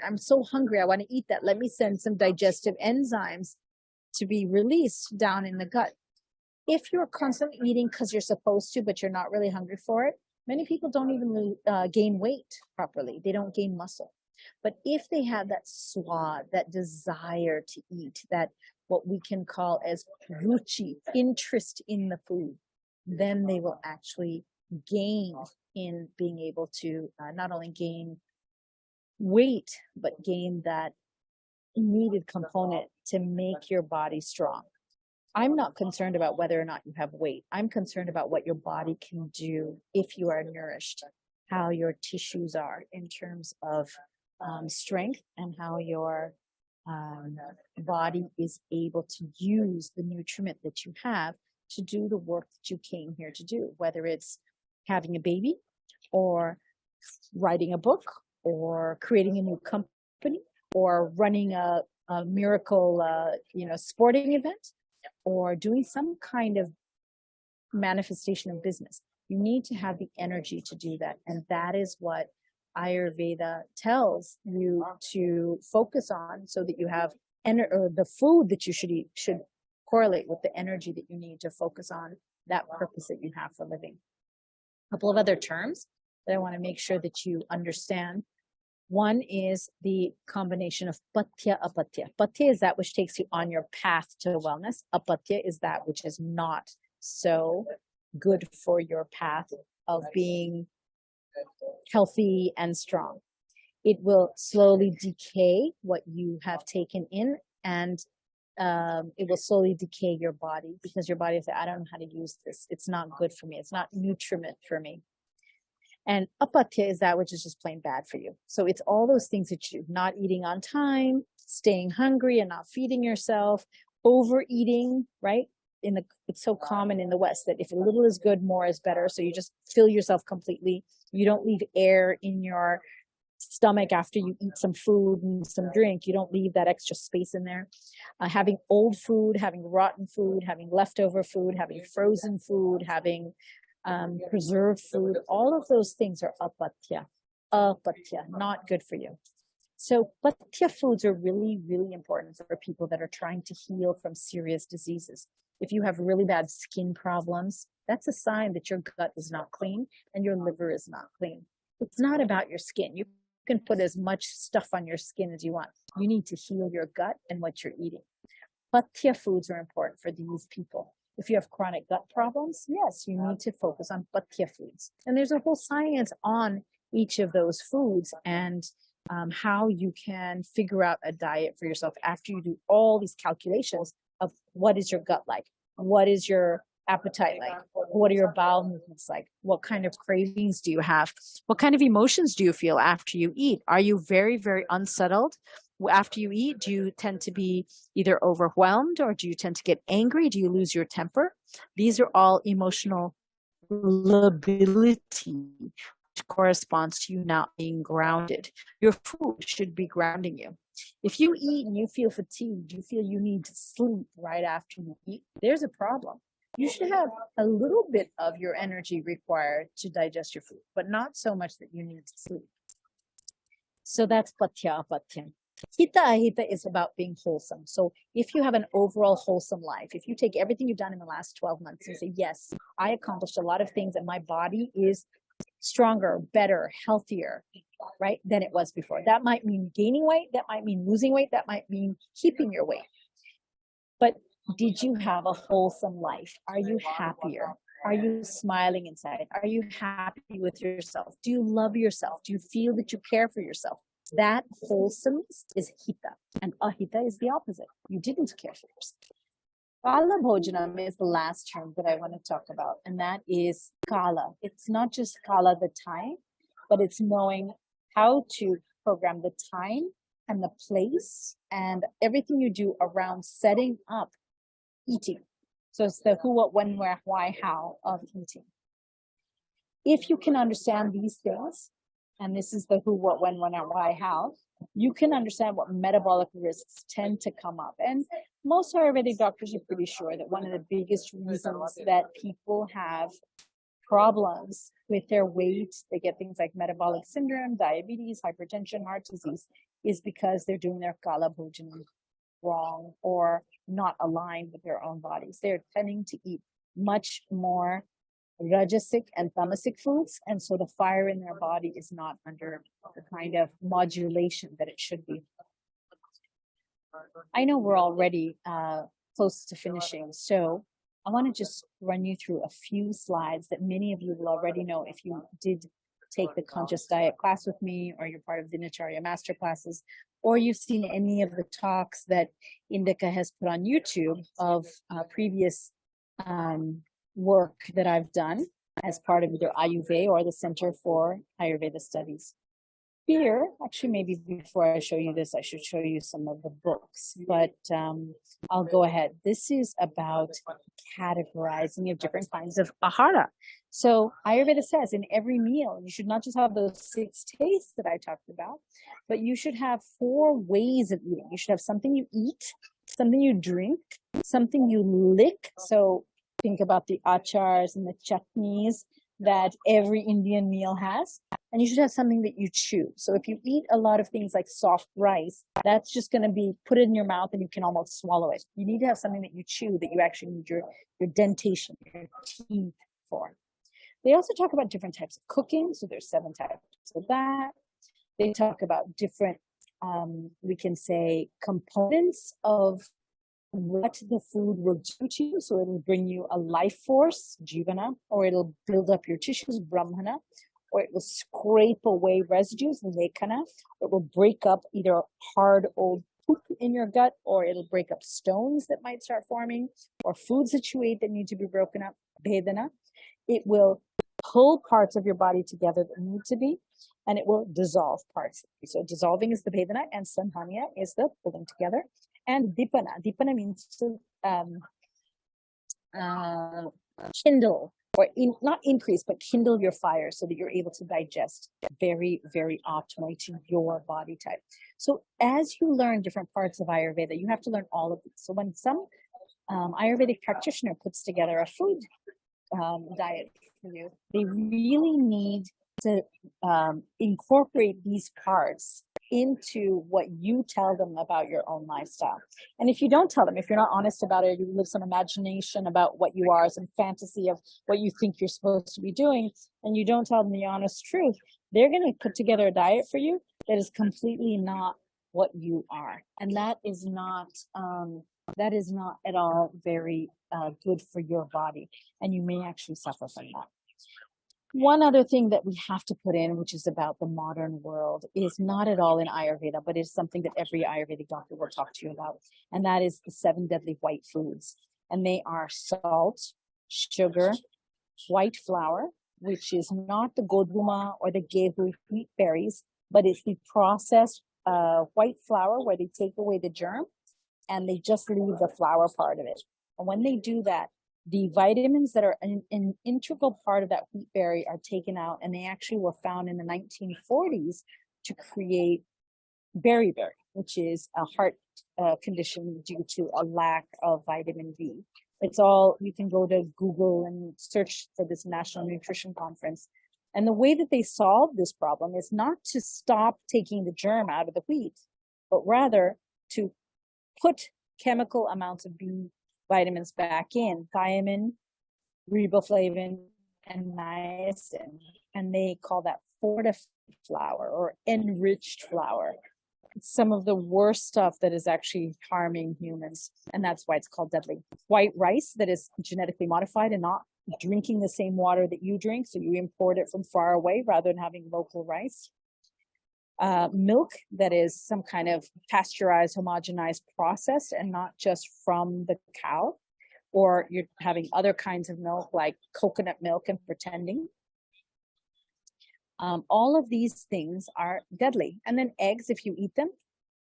B: I'm so hungry, I want to eat that. Let me send some digestive enzymes to be released down in the gut. If you're constantly eating because you're supposed to, but you're not really hungry for it, many people don't even gain weight properly. They don't gain muscle. But if they have that swad, that desire to eat, that what we can call as ruchi, interest in the food, then they will actually gain in being able to not only gain weight, but gain that needed component to make your body strong. I'm not concerned about whether or not you have weight. I'm concerned about what your body can do if you are nourished, how your tissues are in terms of strength, and how your body is able to use the nutriment that you have to do the work that you came here to do, whether it's having a baby or writing a book or creating a new company or running a miracle, sporting event, or doing some kind of manifestation of business. You need to have the energy to do that. And that is what Ayurveda tells you to focus on, so that you have the food that you should eat should correlate with the energy that you need to focus on that purpose that you have for living. A couple of other terms that I want to make sure that you understand. One is the combination of patya, apatya. Patya is that which takes you on your path to wellness. Apatya is that which is not so good for your path of being healthy and strong. It will slowly decay what you have taken in, and it will slowly decay your body, because your body will say, I don't know how to use this. It's not good for me. It's not nutriment for me. And apatya is that which is just plain bad for you. So it's all those things that you not eating on time, staying hungry and not feeding yourself, overeating, right? It's so common in the West that if a little is good, more is better. So you just fill yourself completely. You don't leave air in your stomach after you eat some food and some drink. You don't leave that extra space in there. Having old food, having rotten food, having leftover food, having frozen food, having preserved food, all of those things are apatya, not good for you. So patya foods are really, really important for people that are trying to heal from serious diseases. If you have really bad skin problems, that's a sign that your gut is not clean and your liver is not clean. It's not about your skin. You can put as much stuff on your skin as you want. You need to heal your gut and what you're eating. Patya foods are important for these people. If you have chronic gut problems, yes, you need to focus on patya foods. And there's a whole science on each of those foods and how you can figure out a diet for yourself after you do all these calculations of what is your gut like, what is your appetite like, what are your bowel movements like, what kind of cravings do you have, what kind of emotions do you feel after you eat? Are you very, very unsettled? After you eat, do you tend to be either overwhelmed, or do you tend to get angry? Do you lose your temper? These are all emotional lability, which corresponds to you not being grounded. Your food should be grounding you. If you eat and you feel fatigued, you feel you need to sleep right after you eat, there's a problem. You should have a little bit of your energy required to digest your food, but not so much that you need to sleep. So that's patya, apatya. Hita ahita is about being wholesome. So if you have an overall wholesome life, if you take everything you've done in the last 12 months and say, yes, I accomplished a lot of things and my body is stronger, better, healthier, right, than it was before. That might mean gaining weight. That might mean losing weight. That might mean keeping your weight. But Did you have a wholesome life? Are you happier? Are you smiling inside? Are you happy with yourself? Do you love yourself? Do you feel that you care for yourself? That wholesomeness is hita, and ahita is the opposite. You didn't care for yourself. Kala bhojanam is the last term that I want to talk about, and that is kala. It's not just kala, the time, but it's knowing how to program the time and the place and everything you do around setting up eating. So it's the who, what, when, where, why, how of eating. If you can understand these things, and this is the who, what, when, why, how, you can understand what metabolic risks tend to come up. And most Ayurvedic doctors are pretty sure that one of the biggest reasons that people have problems with their weight, they get things like metabolic syndrome, diabetes, hypertension, heart disease, is because they're doing their kala bhojanam wrong or not aligned with their own bodies. They're tending to eat much more rajasic and tamasic foods, and so the fire in their body is not under the kind of modulation that it should be. I know we're already close to finishing, so I want to just run you through a few slides that many of you will already know if you did take the conscious diet class with me, or you're part of Dinacharya master classes, or you've seen any of the talks that Indica has put on YouTube of previous work that I've done as part of either Ayurveda or the Center for Ayurveda Studies. Here, actually, maybe before I show you this, I should show you some of the books, but I'll go ahead. This is about categorizing of different kinds of ahara. So Ayurveda says in every meal, you should not just have those 6 tastes that I talked about, but you should have 4 ways of eating. You should have something you eat, something you drink, something you lick. So think about the achars and the chutneys that every Indian meal has. And you should have something that you chew. So if you eat a lot of things like soft rice, that's just going to be put in your mouth and you can almost swallow it. You need to have something that you chew that you actually need your dentation, your teeth for. They also talk about different types of cooking. So there's 7 types of that. They talk about different, we can say, components of what the food will do to you. So it'll bring you a life force, jivana, or it'll build up your tissues, brahmana, or it will scrape away residues, lekana. It will break up either hard old poop in your gut, or it'll break up stones that might start forming, or foods that you ate that need to be broken up, vedana. It will pull parts of your body together that need to be, and it will dissolve parts. So dissolving is the vedana, and sanhanya is the pulling together. And dipana. Dipana means to kindle, or not increase, but kindle your fire so that you're able to digest very, very optimally to your body type. So as you learn different parts of Ayurveda, you have to learn all of these. So when some Ayurvedic practitioner puts together a food diet for you, they really need to incorporate these parts into what you tell them about your own lifestyle. And if you don't tell them, if you're not honest about it, you live some imagination about what you are, some fantasy of what you think you're supposed to be doing, and you don't tell them the honest truth, they're going to put together a diet for you that is completely not what you are. And that is not at all very good for your body. And you may actually suffer from that. One other thing that we have to put in, which is about the modern world, is not at all in Ayurveda, but is something that every Ayurvedic doctor will talk to you about. And that is the 7 deadly white foods. And they are salt, sugar, white flour, which is not the godhuma or the gehu wheat berries, but it's the processed white flour where they take away the germ and they just leave the flour part of it. And when they do that, the vitamins that are an integral part of that wheat berry are taken out, and they actually were found in the 1940s to create beriberi, which is a heart condition due to a lack of vitamin B. It's all, you can go to Google and search for this National Nutrition Conference. And the way that they solve this problem is not to stop taking the germ out of the wheat, but rather to put chemical amounts of B vitamins back in, thiamine, riboflavin, and niacin, and they call that fortified flour or enriched flour. some of the worst stuff that is actually harming humans. And that's why it's called deadly. White rice that is genetically modified and not drinking the same water that you drink. So you import it from far away rather than having local rice. Milk that is some kind of pasteurized, homogenized, processed, and not just from the cow. Or you're having other kinds of milk like coconut milk and pretending. All of these things are deadly. And then eggs, if you eat them,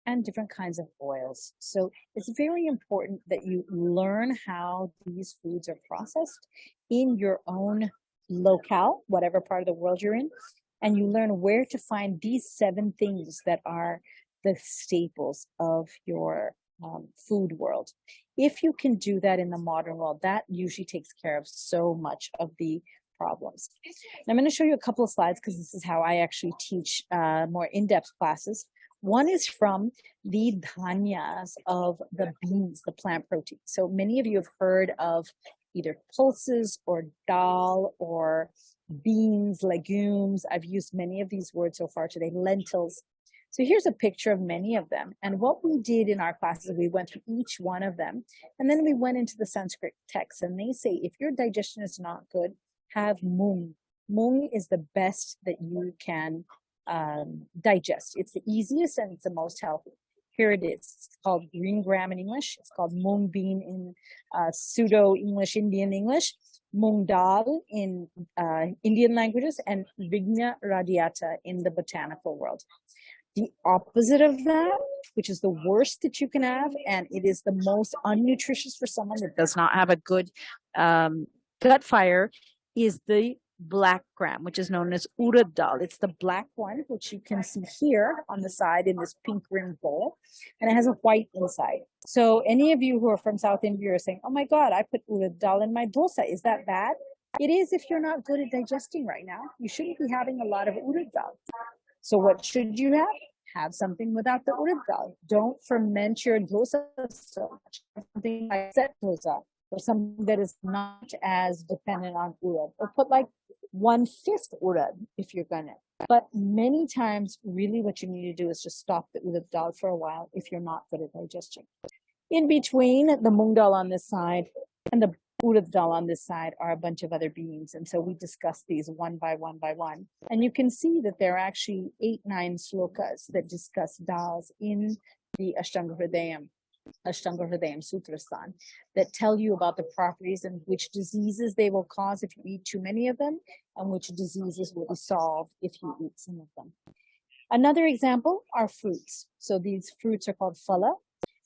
B: and different kinds of oils. So it's very important that you learn how these foods are processed in your own locale, whatever part of the world you're in, and you learn where to find these 7 things that are the staples of your food world. If you can do that in the modern world, that usually takes care of so much of the problems. And I'm going to show you a couple of slides because this is how I actually teach more in-depth classes. One is from the dhanyas of the beans, the plant protein. So many of you have heard of either pulses or dal or beans, legumes. I've used many of these words so far today, lentils. So here's a picture of many of them. And what we did in our classes, we went through each one of them. And then we went into the Sanskrit text. And they say, if your digestion is not good, have mung. Mung is the best that you can digest. It's the easiest and it's the most healthy. Here it is. It's called green gram in English. It's called mung bean in pseudo-English, Indian English. Mung dal in Indian languages, and Vigna radiata in the botanical world. The opposite of that, which is the worst that you can have, and it is the most unnutritious for someone that does not have a good gut fire, is the black gram, which is known as urad dal. It's the black one, which you can see here on the side in this pink ring bowl, and it has a white inside. So any of you who are from South India are saying, oh my God, I put urad dal in my dosa. Is that bad? It is if you're not good at digesting right now. You shouldn't be having a lot of urad dal. So what should you have? Have something without the urad dal. Don't ferment your dosa so much. Something like set dosa, or something that is not as dependent on urad. Or put like 1/5 urad if you're gonna. But many times, really what you need to do is just stop the urad dal for a while if you're not good at digesting. In between the mung dal on this side and the urad dal on this side are a bunch of other beans. And so we discuss these one by one by one. And you can see that there are actually 8-9 slokas that discuss dals in the Ashtanga Hridayam Sutrastan that tell you about the properties and which diseases they will cause if you eat too many of them, and which diseases will be solved if you eat some of them. Another example are fruits. So these fruits are called phala,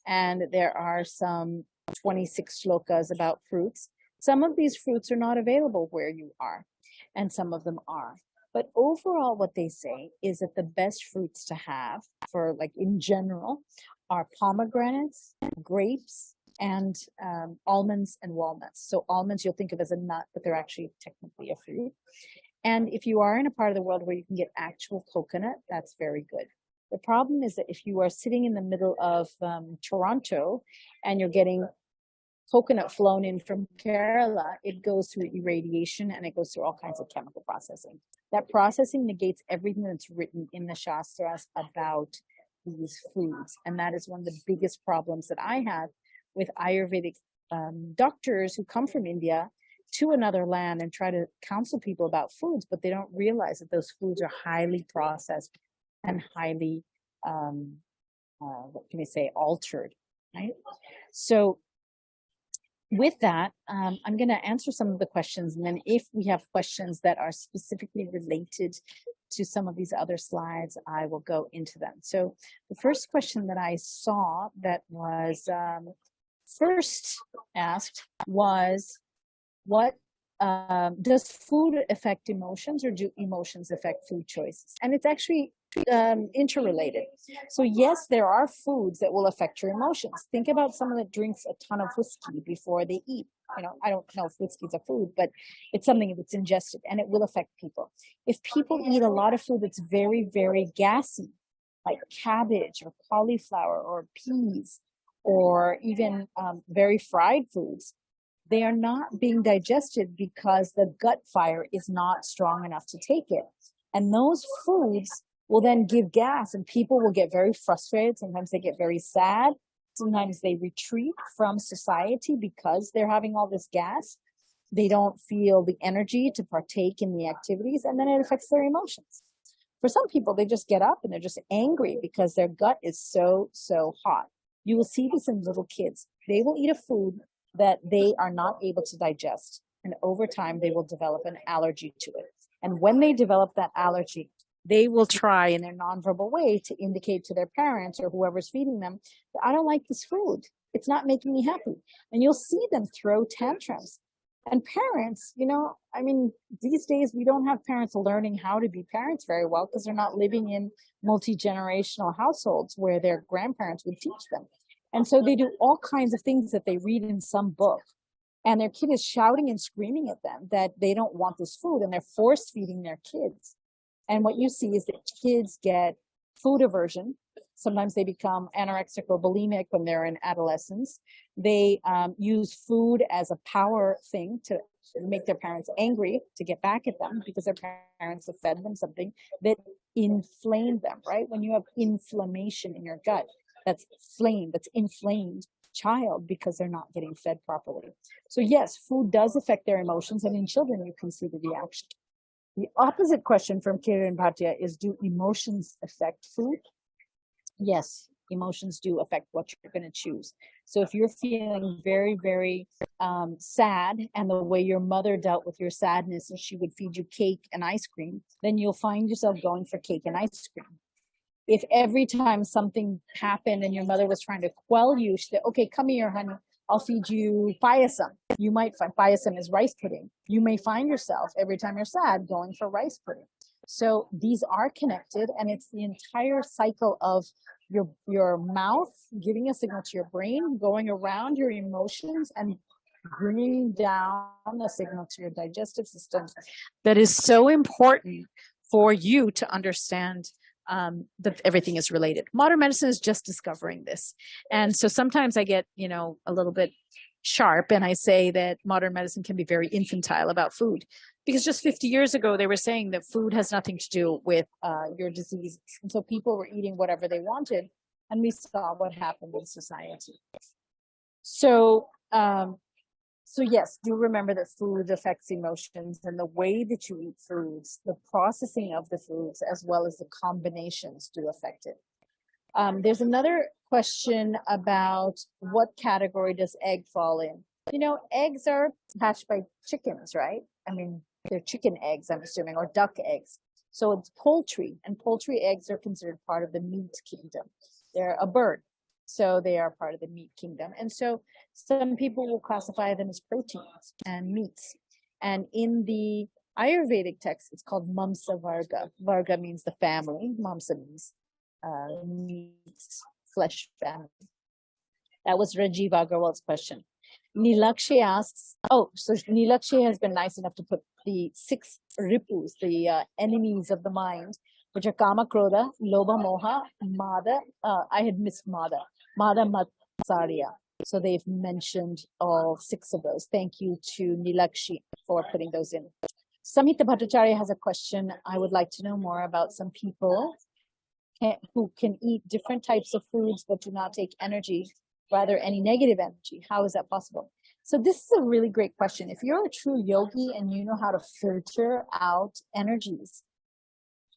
B: and there are some 26 shlokas about fruits. Some of these fruits are not available where you are, and some of them are. But overall, what they say is that the best fruits to have for, like, in general, are pomegranates, grapes, and almonds and walnuts. So almonds you'll think of as a nut, but they're actually technically a fruit. And if you are in a part of the world where you can get actual coconut, that's very good. The problem is that if you are sitting in the middle of Toronto and you're getting coconut flown in from Kerala, it goes through irradiation and it goes through all kinds of chemical processing. That processing negates everything that's written in the Shastras about these foods. And that is one of the biggest problems that I have with Ayurvedic doctors who come from India to another land and try to counsel people about foods, but they don't realize that those foods are highly processed and highly, altered, right? So with that, I'm going to answer some of the questions. And then if we have questions that are specifically related to some of these other slides, I will go into them. So the first question that I saw that was first asked was, what does food affect emotions, or do emotions affect food choices? And it's actually interrelated. So yes, there are foods that will affect your emotions. Think about someone that drinks a ton of whiskey before they eat. You know, I don't know if whiskey is a food, but it's something that's ingested, and it will affect people. If people eat a lot of food that's very, very gassy, like cabbage or cauliflower or peas, or even very fried foods, they are not being digested because the gut fire is not strong enough to take it. And those foods will then give gas, and people will get very frustrated. Sometimes they get very sad. Sometimes they retreat from society because they're having all this gas. They don't feel the energy to partake in the activities, and then it affects their emotions. For some people, they just get up and they're just angry because their gut is so hot. You will see this in little kids. They will eat a food that they are not able to digest, and over time they will develop an allergy to it. And when they develop that allergy, they will try in their nonverbal way to indicate to their parents or whoever's feeding them, I don't like this food. It's not making me happy. And you'll see them throw tantrums. And parents, I mean, these days we don't have parents learning how to be parents very well because they're not living in multi-generational households where their grandparents would teach them. And so they do all kinds of things that they read in some book. And their kid is shouting and screaming at them that they don't want this food, and they're force feeding their kids. And what you see is that kids get food aversion. Sometimes they become anorexic or bulimic when they're in adolescence. They use food as a power thing to make their parents angry, to get back at them because their parents have fed them something that inflamed them, right? When you have inflammation in your gut, that's inflamed child because they're not getting fed properly. So yes, food does affect their emotions, and in children you can see the reaction. The opposite question from Kiran Bhatia is, do emotions affect food? Yes, emotions do affect what you're going to choose. So if you're feeling very, very sad, and the way your mother dealt with your sadness is she would feed you cake and ice cream, then you'll find yourself going for cake and ice cream. If every time something happened and your mother was trying to quell you, she said, okay, come here, honey, I'll feed you payasam. You might find payasam is rice pudding. You may find yourself every time you're sad going for rice pudding. So these are connected, and it's the entire cycle of your mouth giving a signal to your brain, going around your emotions and bringing down a signal to your digestive system that is so important for you to understand that everything is related. Modern medicine is just discovering this. And so sometimes I get, a little bit sharp, and I say that modern medicine can be very infantile about food, because just 50 years ago, they were saying that food has nothing to do with your disease. And so people were eating whatever they wanted, and we saw what happened in society. So yes, do remember that food affects emotions, and the way that you eat foods, the processing of the foods, as well as the combinations do affect it. There's another question about what category does egg fall in? Eggs are hatched by chickens, right? I mean, they're chicken eggs, I'm assuming, or duck eggs. So it's poultry, and poultry eggs are considered part of the meat kingdom. They're a bird, so they are part of the meat kingdom. And so some people will classify them as proteins and meats. And in the Ayurvedic text, it's called Mamsa Varga. Varga means the family. Mamsa means meats, flesh family. That was Rajiv Agarwal's question. Nilakshi asks, so Nilakshi has been nice enough to put the 6 ripus, the enemies of the mind, which are Kama, Krodha, Lobha, Moha, Mada. I had missed Mada. Mada, Matsarya. So they've mentioned all 6 of those. Thank you to Nilakshi for putting those in. Samhita Bhattacharya has a question. I would like to know more about some people who can eat different types of foods but do not take energy, rather any negative energy. How is that possible? So this is a really great question. If you're a true yogi and you know how to filter out energies,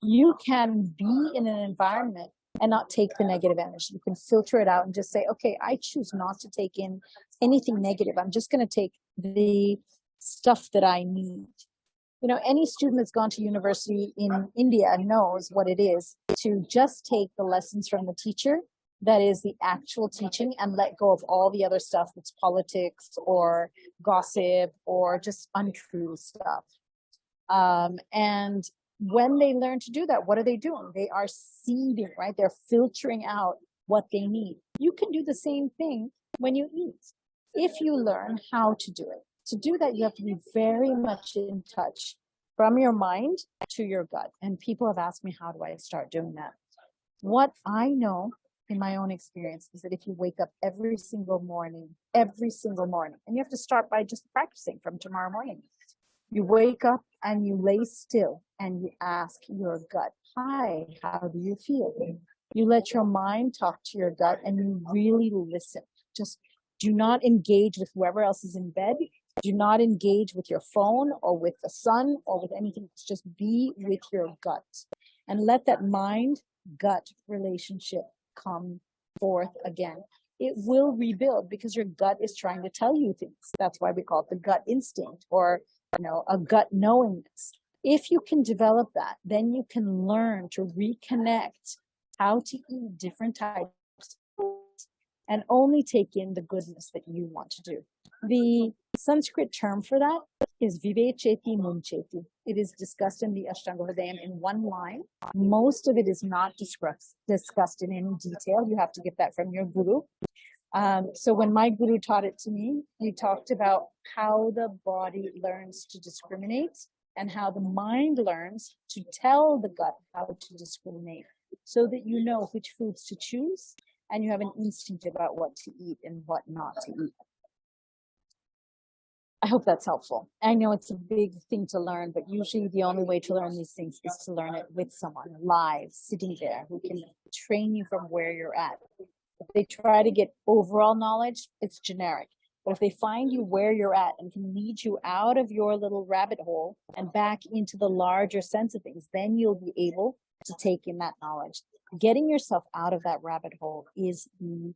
B: you can be in an environment and not take the negative energy. You can filter it out and just say, okay, I choose not to take in anything negative. I'm just going to take the stuff that I need. Any student that's gone to university in India knows what it is to just take the lessons from the teacher, that is the actual teaching, and let go of all the other stuff that's politics or gossip or just untrue stuff. And when they learn to do that, what are they doing? They are seeding, right? They're filtering out what they need. You can do the same thing when you eat, if you learn how to do it. To do that, you have to be very much in touch from your mind to your gut. And people have asked me, how do I start doing that? What I know in my own experience is that if you wake up every single morning, and you have to start by just practicing from tomorrow morning. You wake up and you lay still and you ask your gut, hi, how do you feel? You let your mind talk to your gut and you really listen. Just do not engage with whoever else is in bed. Do not engage with your phone or with the sun or with anything. Just be with your gut and let that mind gut relationship come forth again. It will rebuild because your gut is trying to tell you things. That's why we call it the gut instinct, or a gut knowingness. If you can develop that, then you can learn to reconnect how to eat different types of foods and only take in the goodness that you want to do. The Sanskrit term for that is vivecheti muncheti. It is discussed in the Ashtanga Hridayam in one line. Most of it is not discussed in any detail. You have to get that from your guru. So when my guru taught it to me, he talked about how the body learns to discriminate and how the mind learns to tell the gut how to discriminate, so that you know which foods to choose and you have an instinct about what to eat and what not to eat. I hope that's helpful. I know it's a big thing to learn, but usually the only way to learn these things is to learn it with someone live, sitting there, who can train you from where you're at. If they try to get overall knowledge, it's generic. But if they find you where you're at and can lead you out of your little rabbit hole and back into the larger sense of things, then you'll be able to take in that knowledge. Getting yourself out of that rabbit hole is the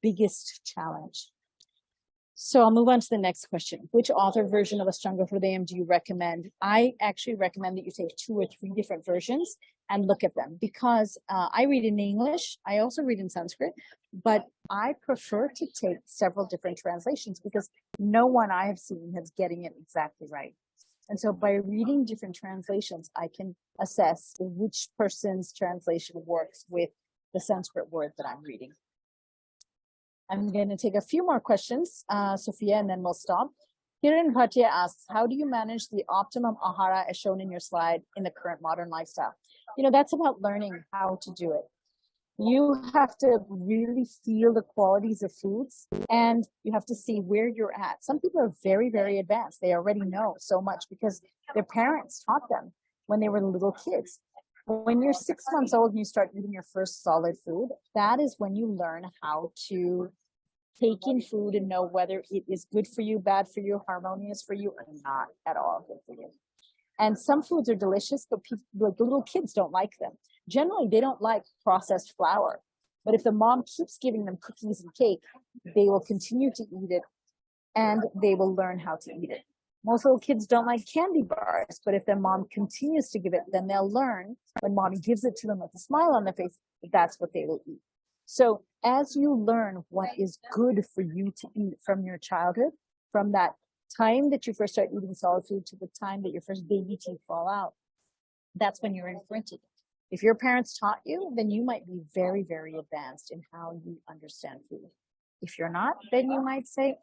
B: biggest challenge. So I'll move on to the next question. Which author version of Ashtanga Hridayam do you recommend? I actually recommend that you take 2 or 3 different versions and look at them, because I read in English. I also read in Sanskrit, but I prefer to take several different translations because no one I have seen is getting it exactly right. And so by reading different translations, I can assess which person's translation works with the Sanskrit word that I'm reading. I'm going to take a few more questions, Sophia, and then we'll stop. Kiran Bhatia asks, how do you manage the optimum ahara as shown in your slide in the current modern lifestyle? That's about learning how to do it. You have to really feel the qualities of foods, and you have to see where you're at. Some people are very, very advanced. They already know so much because their parents taught them when they were little kids. When you're 6 months old and you start eating your first solid food, that is when you learn how to take in food and know whether it is good for you, bad for you, harmonious for you, or not at all good for you. And some foods are delicious, but like little kids don't like them. Generally, they don't like processed flour. But if the mom keeps giving them cookies and cake, they will continue to eat it and they will learn how to eat it. Most little kids don't like candy bars, but if their mom continues to give it, then they'll learn when mommy gives it to them with a smile on their face, that's what they will eat. So as you learn what is good for you to eat from your childhood, from that time that you first start eating solid food to the time that your first baby teeth fall out, that's when you're imprinted. If your parents taught you, then you might be very, very advanced in how you understand food. If you're not, then you might say,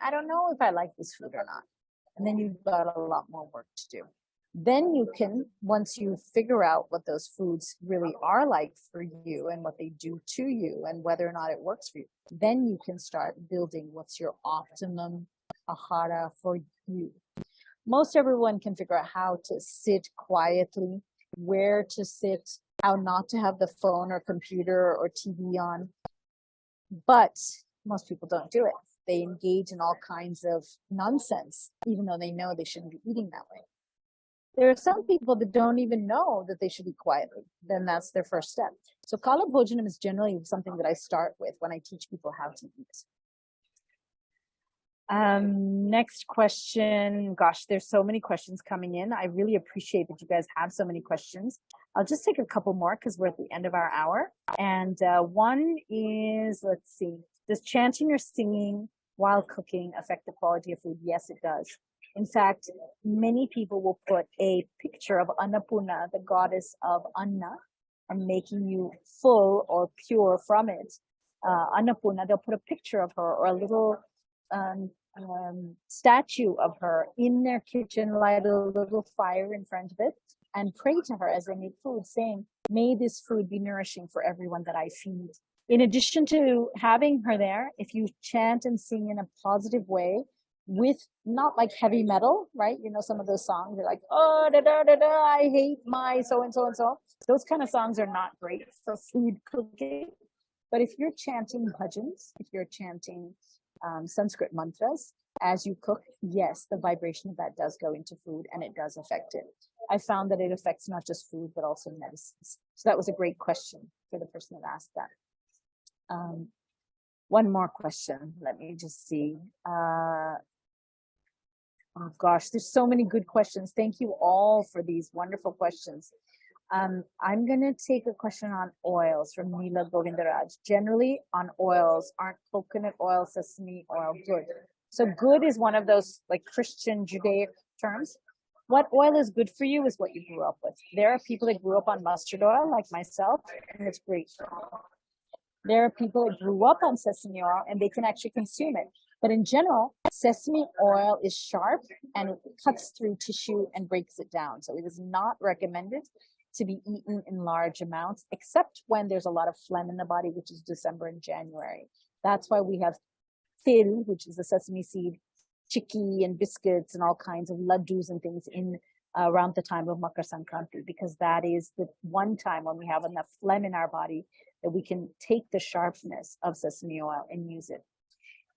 B: I don't know if I like this food or not. And then you've got a lot more work to do. Then you can, once you figure out what those foods really are like for you and what they do to you and whether or not it works for you, then you can start building what's your optimum ahara for you. Most everyone can figure out how to sit quietly, where to sit, how not to have the phone or computer or TV on. But most people don't do it. They engage in all kinds of nonsense, even though they know they shouldn't be eating that way. There are some people that don't even know that they should eat quietly. Then that's their first step. So Kala Bhojanam is generally something that I start with when I teach people how to eat. Next question. Gosh, there's so many questions coming in. I really appreciate that you guys have so many questions. I'll just take a couple more because we're at the end of our hour. And one is, let's see, does chanting or singing while cooking affect the quality of food? Yes, it does. In fact, many people will put a picture of Annapurna, the goddess of Anna, and making you full or pure from it. Annapurna, they'll put a picture of her or a little statue of her in their kitchen, light a little fire in front of it, and pray to her as they make food, saying, may this food be nourishing for everyone that I feed. In addition to having her there, if you chant and sing in a positive way, with not like heavy metal, right? You know, some of those songs are like, oh, da, da, da, da, I hate my so and so and so. Those kind of songs are not great for food cooking. But if you're chanting bhajans, if you're chanting Sanskrit mantras as you cook, yes, the vibration of that does go into food and it does affect it. I found that it affects not just food, but also medicines. So that was a great question for the person that asked that. One more question. Let me just see. Oh gosh, there's so many good questions. Thank you all for these wonderful questions. I'm going to take a question on oils from Neela Govindaraj. Generally on oils, aren't coconut oil, sesame oil good? So good is one of those like Christian Judaic terms. What oil is good for you is what you grew up with. There are people that grew up on mustard oil like myself, and it's great for them. There are people that grew up on sesame oil and they can actually consume it. But in general, sesame oil is sharp and it cuts through tissue and breaks it down. So it is not recommended to be eaten in large amounts, except when there's a lot of phlegm in the body, which is December and January. That's why we have til, which is the sesame seed, chikki and biscuits and all kinds of laddus and things in around the time of Makar Sankranti, because that is the one time when we have enough phlegm in our body that we can take the sharpness of sesame oil and use it.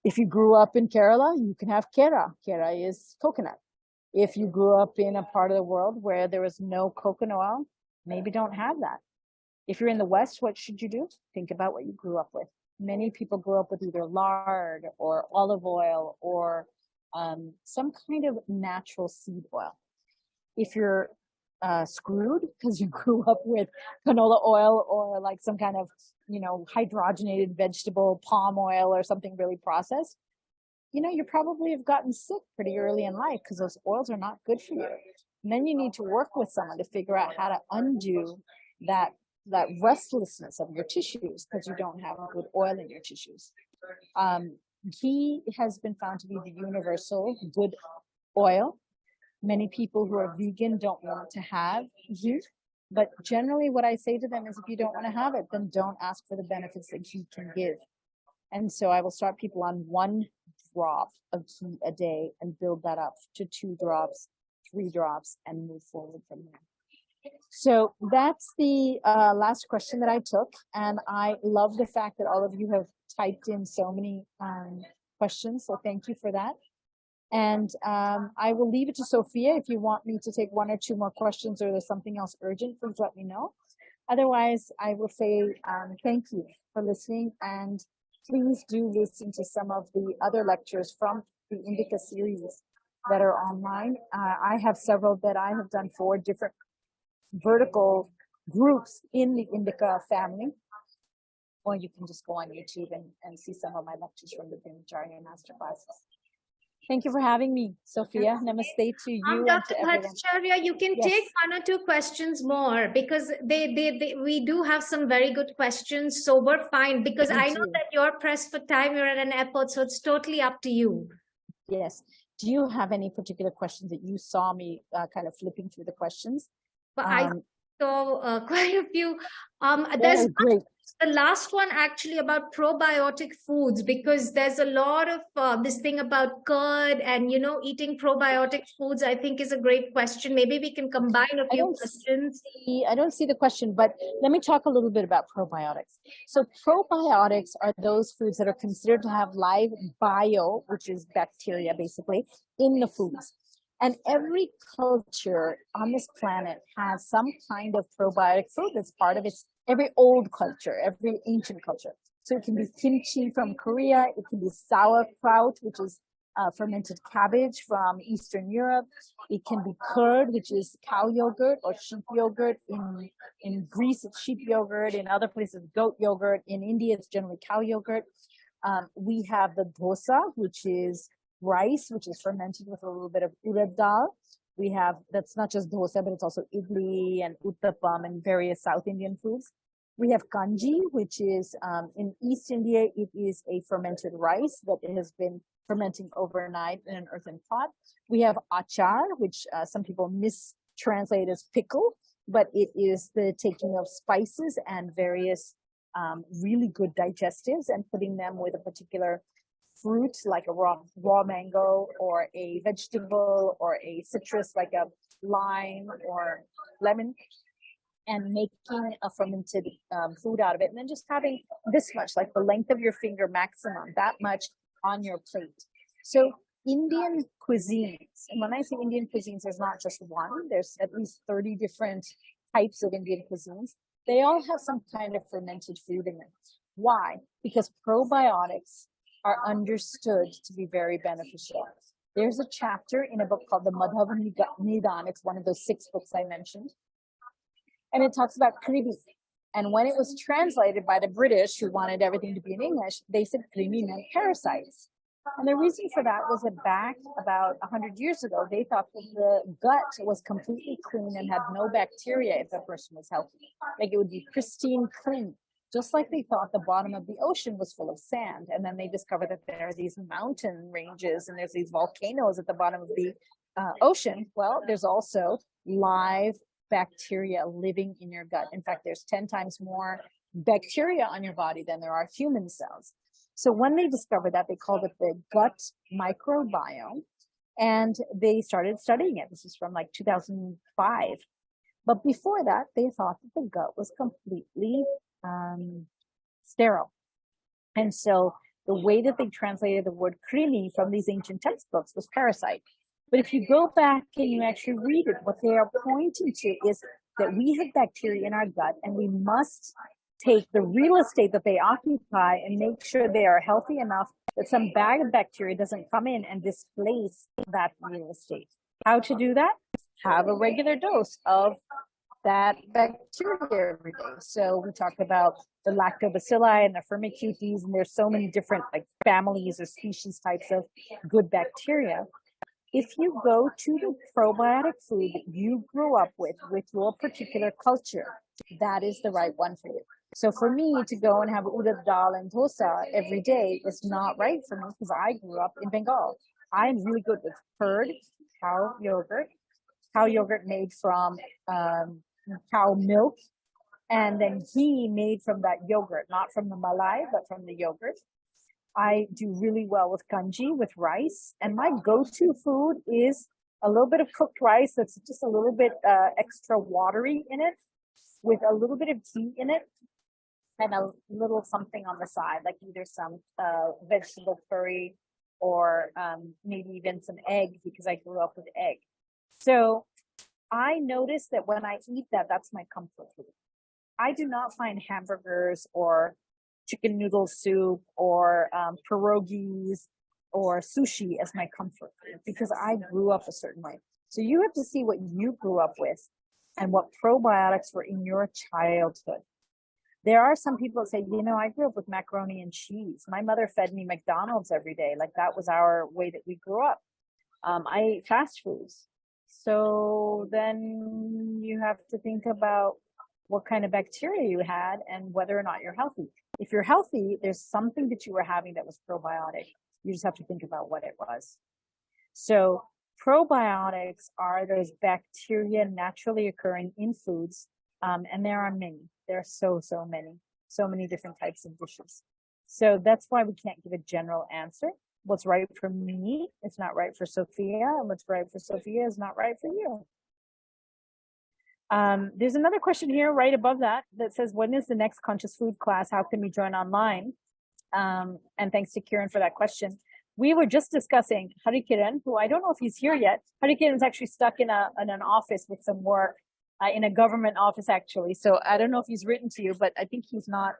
B: If you grew up in Kerala, you can have kera. Kera is coconut. If you grew up in a part of the world where there is no coconut oil, maybe don't have that. If you're in the West, what should you do? Think about what you grew up with. Many people grew up with either lard or olive oil or some kind of natural seed oil. If you're screwed because you grew up with canola oil or like some kind of, you know, hydrogenated vegetable palm oil or something really processed, you know, you probably have gotten sick pretty early in life because those oils are not good for you. And then you need to work with someone to figure out how to undo that restlessness of your tissues because you don't have a good oil in your tissues. Ghee has been found to be the universal good oil. Many people who are vegan don't want to have ghee, but generally what I say to them is if you don't want to have it, then don't ask for the benefits that ghee can give. And so I will start people on 1 drop of ghee a day and build that up to 2 drops, 3 drops, and move forward from there. So that's the last question that I took. And I love the fact that all of you have typed in so many questions. So thank you for that. And I will leave it to Sophia. If you want me to take 1 or 2 more questions or there's something else urgent, please let me know. Otherwise, I will say thank you for listening. And please do listen to some of the other lectures from the Indica series that are online. I have several that I have done for different vertical groups in the Indica family. Or you can just go on YouTube and see some of my lectures from the Bhattacharya masterclasses. Thank you for having me, Sophia. Namaste to you and
A: Dr.
B: to everyone.
A: Bhattacharya, you can take 1 or 2 questions more because we do have some very good questions. So we're fine because I know that you're pressed for time. You're at an airport, so it's totally up to you.
B: Yes. Do you have any particular questions that you saw me kind of flipping through the questions?
A: But I saw quite a few. There's
B: great.
A: The last one actually about probiotic foods, because there's a lot of this thing about curd and, you know, eating probiotic foods, I think is a great question. Maybe we can combine a few questions.
B: I don't see the question, but let me talk a little bit about probiotics. So probiotics are those foods that are considered to have live bio, which is bacteria basically, in the foods. And every culture on this planet has some kind of probiotic food that's part of its, every old culture, every ancient culture. So it can be kimchi from Korea. It can be sauerkraut, which is fermented cabbage from Eastern Europe. It can be curd, which is cow yogurt or sheep yogurt. In Greece, it's sheep yogurt. In other places, goat yogurt. In India, it's generally cow yogurt. We have the dosa, which is rice, which is fermented with a little bit of urad dal. We have, that's not just dosa, but it's also idli and uttapam and various South Indian foods. We have kanji, which is in East India, it is a fermented rice that has been fermenting overnight in an earthen pot. We have achar, which some people mistranslate as pickle, but it is the taking of spices and various really good digestives and putting them with a particular fruit like a raw mango, or a vegetable, or a citrus like a lime or lemon, and making a fermented food out of it, and then just having this much, like the length of your finger maximum, that much on your plate. So Indian cuisines, and when I say Indian cuisines, there's not just one, there's at least 30 different types of Indian cuisines. They all have some kind of fermented food in them. Why? Because probiotics are understood to be very beneficial. There's a chapter in a book called the Madhava Nidan. It's one of those 6 books I mentioned. And it talks about krimi. And when it was translated by the British, who wanted everything to be in English, they said krimi meant parasites. And the reason for that was that back about 100 years ago, they thought that the gut was completely clean and had no bacteria if the person was healthy. Like it would be pristine clean, just like they thought the bottom of the ocean was full of sand. And then they discovered that there are these mountain ranges and there's these volcanoes at the bottom of the ocean. Well, there's also live bacteria living in your gut. In fact, there's 10 times more bacteria on your body than there are human cells. So when they discovered that, they called it the gut microbiome, and they started studying it. This is from like 2005. But before that, they thought that the gut was completely sterile. And so the way that they translated the word krimi from these ancient textbooks was parasite. But if you go back and you actually read it, what they are pointing to is that we have bacteria in our gut, and we must take the real estate that they occupy and make sure they are healthy enough that some bag of bacteria doesn't come in and displace that real estate. How to do that? Have a regular dose of that bacteria every day. So we talked about the lactobacilli and the firmicutes, and there's so many different like families or species types of good bacteria. If you go to the probiotic food that you grew up with your particular culture, that is the right one for you. So for me to go and have urad dal and dosa every day is not right for me because I grew up in Bengal. I'm really good with curd, cow yogurt made from cow milk, and then ghee made from that yogurt, not from the malai, but from the yogurt. I do really well with kanji, with rice. And my go-to food is a little bit of cooked rice that's just a little bit extra watery in it, with a little bit of ghee in it, and a little something on the side, like either some vegetable curry or maybe even some egg, because I grew up with egg. So I notice that when I eat that, that's my comfort food. I do not find hamburgers or chicken noodle soup or pierogies or sushi as my comfort food because I grew up a certain way. So you have to see what you grew up with and what probiotics were in your childhood. There are some people that say, I grew up with macaroni and cheese. My mother fed me McDonald's every day. Like that was our way that we grew up. I ate fast foods. So then you have to think about what kind of bacteria you had and whether or not you're healthy. If you're healthy, there's something that you were having that was probiotic. You just have to think about what it was. So probiotics are those bacteria naturally occurring in foods, and there are many. There are so many different types of dishes. So that's why we can't give a general answer. What's right for me is not right for Sophia, and what's right for Sophia is not right for you. There's another question here right above that says, when is the next conscious food class? How can we join online? And thanks to Kiran for that question. We were just discussing Hari Kiran, who I don't know if he's here yet. Hari Kiran is actually stuck in an office with some work, in a government office actually. So I don't know if he's written to you, but I think he's not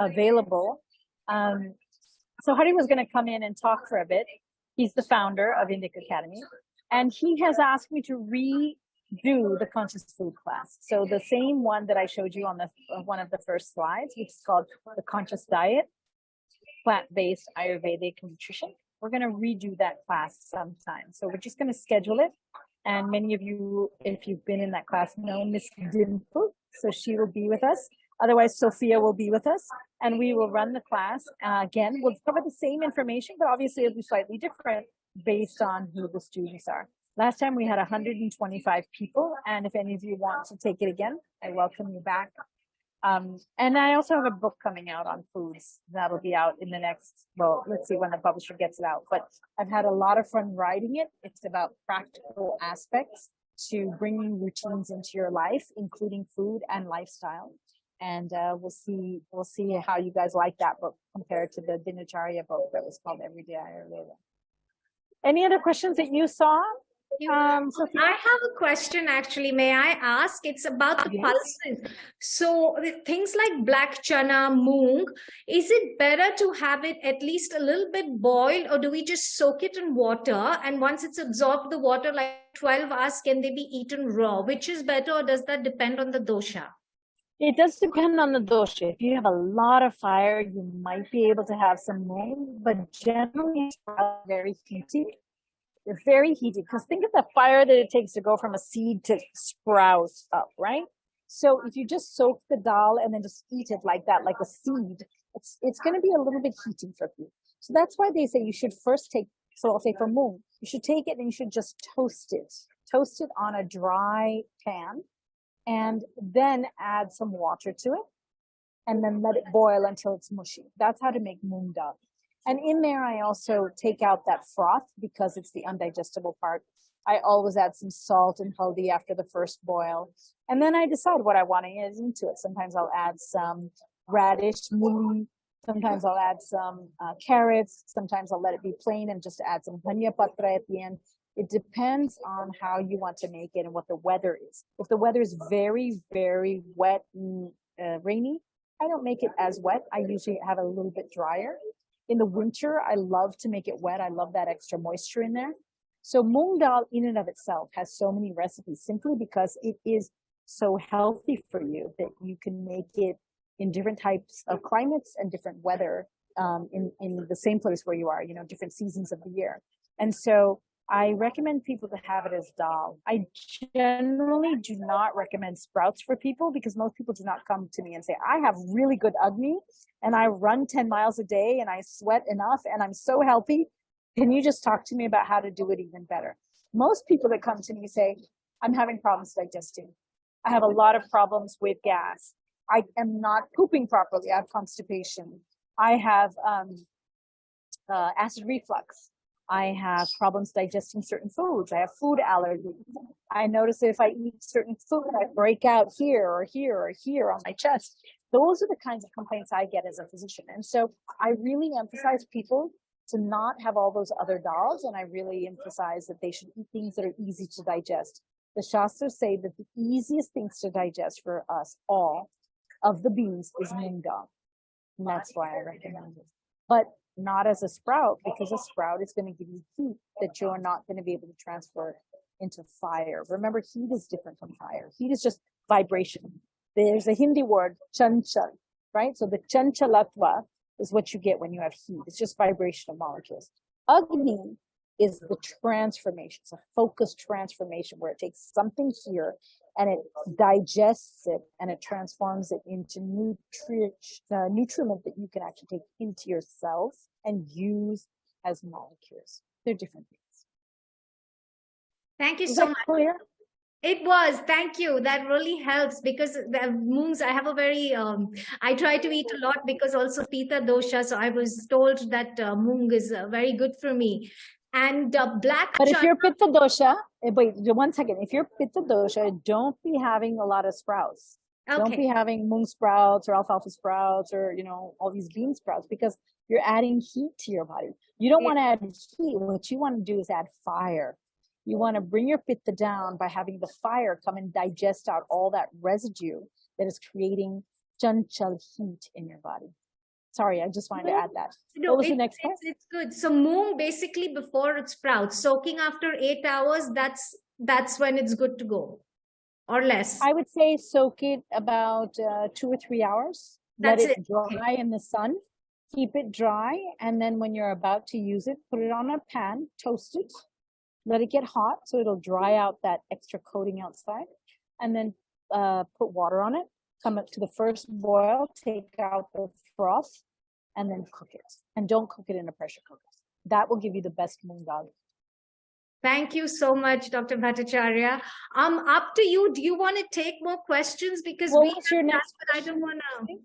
B: available. So Hari was going to come in and talk for a bit. He's the founder of Indic Academy, and he has asked me to redo the conscious food class. So the same one that I showed you on the one of the first slides, which is called the conscious diet, plant-based Ayurvedic nutrition. We're going to redo that class sometime. So we're just going to schedule it. And many of you, if you've been in that class, know Miss Dimple. So she will be with us. Otherwise, Sophia will be with us, and we will run the class. Again, we'll cover the same information, but obviously it'll be slightly different based on who the students are. Last time we had 125 people, and if any of you want to take it again, I welcome you back. And I also have a book coming out on foods that'll be out in the next, well, let's see when the publisher gets it out. But I've had a lot of fun writing it. It's about practical aspects to bringing routines into your life, including food and lifestyle. And we'll see how you guys like that book compared to the Dinacharya book that was called Everyday Ayurveda. Any other questions that you saw?
A: Sophia? I have a question actually. May I ask? It's about the pulses. So things like black chana, moong, is it better to have it at least a little bit boiled, or do we just soak it in water? And once it's absorbed the water, like 12 hours, can they be eaten raw? Which is better, or does that depend on the dosha?
B: It does depend on the dosha. If you have a lot of fire, you might be able to have some moong, but generally it's very heaty. They're very heated, because think of the fire that it takes to go from a seed to sprout up, right? So if you just soak the dal and then just eat it like that, like a seed, it's going to be a little bit heating for you. So that's why they say you should first take, so I'll say for moong, you should take it and you should just toast it on a dry pan, and then add some water to it, and then let it boil until it's mushy. That's how to make moong dal. And in there, I also take out that froth because it's the undigestible part. I always add some salt and haldi after the first boil. And then I decide what I want to add into it. Sometimes I'll add some radish, mooli. Sometimes I'll add some carrots. Sometimes I'll let it be plain and just add some dhania patra at the end. It depends on how you want to make it and what the weather is. If the weather is very, very wet and rainy, I don't make it as wet. I usually have it a little bit drier. In the winter, I love to make it wet. I love that extra moisture in there. So moong dal in and of itself has so many recipes simply because it is so healthy for you that you can make it in different types of climates and different weather in the same place where you are, different seasons of the year. And so I recommend people to have it as dal. I generally do not recommend sprouts for people because most people do not come to me and say, I have really good Agni and I run 10 miles a day and I sweat enough and I'm so healthy. Can you just talk to me about how to do it even better? Most people that come to me say, I'm having problems digesting. I have a lot of problems with gas. I am not pooping properly. I have constipation. I have acid reflux. I have problems digesting certain foods. I have food allergies. I notice that if I eat certain food, I break out here or here or here on my chest. Those are the kinds of complaints I get as a physician. And so I really emphasize people to not have all those other dals. And I really emphasize that they should eat things that are easy to digest. The Shastras say that the easiest things to digest for us all of the beans is moong dal. And that's why I recommend it. But not as a sprout, because a sprout is going to give you heat that you're not going to be able to transfer into fire. Remember, heat is different from fire. Heat is just vibration. There's a Hindi word, chanchal, right? So the chanchalatva is what you get when you have heat. It's just vibration of molecules. Agni is the transformation. It's a focused transformation where it takes something here and it digests it and it transforms it into nutriment that you can actually take into your cells and use as molecules. They're different things.
A: Thank you so much.
B: Clear?
A: It was. Thank you. That really helps because the moongs, I have a very, I try to eat a lot because also Pitta dosha. So I was told that moong is very good for me. And black.
B: But if you're Pitta dosha, wait 1 second. If you're Pitta dosha, don't be having a lot of sprouts. Okay. Don't be having moong sprouts or alfalfa sprouts or, all these bean sprouts because you're adding heat to your body. You don't want to add heat. What you want to do is add fire. You want to bring your pitta down by having the fire come and digest out all that residue that is creating chanchal heat in your body. Sorry, I just wanted to add that.
A: No, what was the next one? It's good. So moong basically before it sprouts, soaking after 8 hours, that's when it's good to go or less.
B: I would say soak it about 2 or 3 hours. Let it dry in the sun. Keep it dry. And then when you're about to use it, put it on a pan, toast it. Let it get hot so it'll dry out that extra coating outside. And then put water on it. Come up to the first boil, take out the froth, and then cook it. And don't cook it in a pressure cooker. That will give you the best moong dal.
A: Thank you so much, Dr. Bhattacharya. Up to you. Do you want to take more questions? Because
B: What
A: we
B: was your
A: have
B: next
A: time, but I don't
B: question?
A: want to.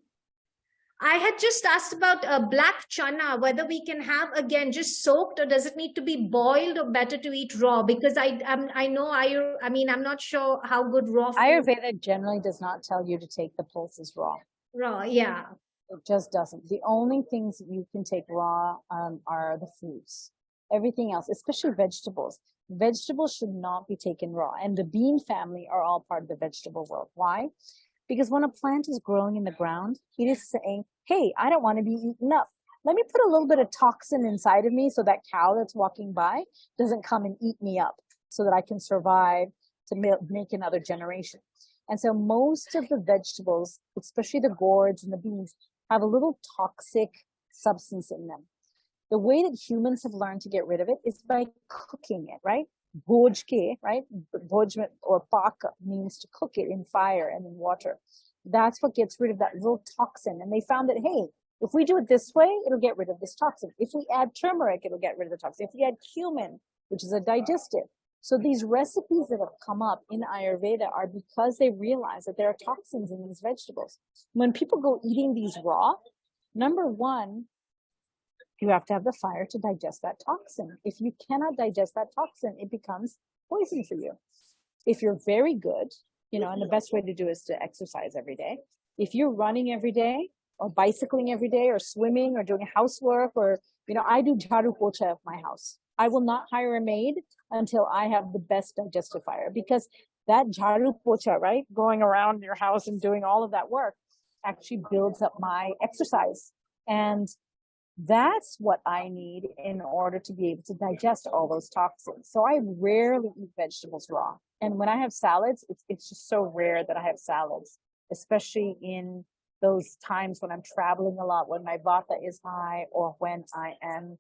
A: I had just asked about black chana, whether we can have again just soaked, or does it need to be boiled, or better to eat raw? Because I know I mean, I'm not sure how good raw food.
B: Ayurveda generally does not tell you to take the pulses raw.
A: Raw, yeah.
B: It just doesn't. The only things that you can take raw are the fruits. Everything else, especially vegetables. Vegetables should not be taken raw. And the bean family are all part of the vegetable world. Why? Because when a plant is growing in the ground, it is saying, hey, I don't want to be eaten up. Let me put a little bit of toxin inside of me so that cow that's walking by doesn't come and eat me up, so that I can survive to make another generation. And so most of the vegetables, especially the gourds and the beans, have a little toxic substance in them. The way that humans have learned to get rid of it is by cooking it, right? Bhoj ke, right? Bhoj or paka means to cook it in fire and in water. That's what gets rid of that little toxin. And they found that, hey, if we do it this way, it'll get rid of this toxin. If we add turmeric, it'll get rid of the toxin. If we add cumin, which is a digestive. So these recipes that have come up in Ayurveda are because they realize that there are toxins in these vegetables. When people go eating these raw, number one, you have to have the fire to digest that toxin. If you cannot digest that toxin, it becomes poison for you. If you're very good, and the best way to do is to exercise every day. If you're running every day or bicycling every day or swimming or doing housework or, I do jharu pocha of my house. I will not hire a maid until I have the best digestive fire, because that jharu pocha, right, going around your house and doing all of that work actually builds up my exercise. And that's what I need in order to be able to digest all those toxins. So I rarely eat vegetables raw. And when I have salads, it's just so rare that I have salads, especially in those times when I'm traveling a lot, when my vata is high, or when I am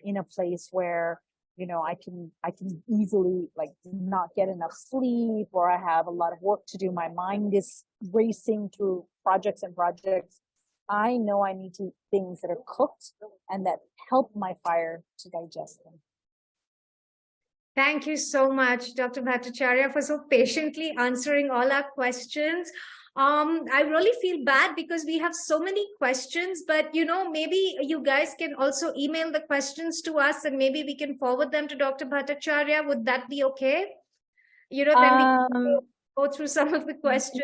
B: in a place where, I can easily not get enough sleep, or I have a lot of work to do. My mind is racing through projects and projects. I know I need to eat things that are cooked and that help my fire to digest them.
A: Thank you so much, Dr. Bhattacharya, for so patiently answering all our questions. I really feel bad because we have so many questions, but maybe you guys can also email the questions to us, and maybe we can forward them to Dr. Bhattacharya. Would that be okay? Then we can go through some of the questions.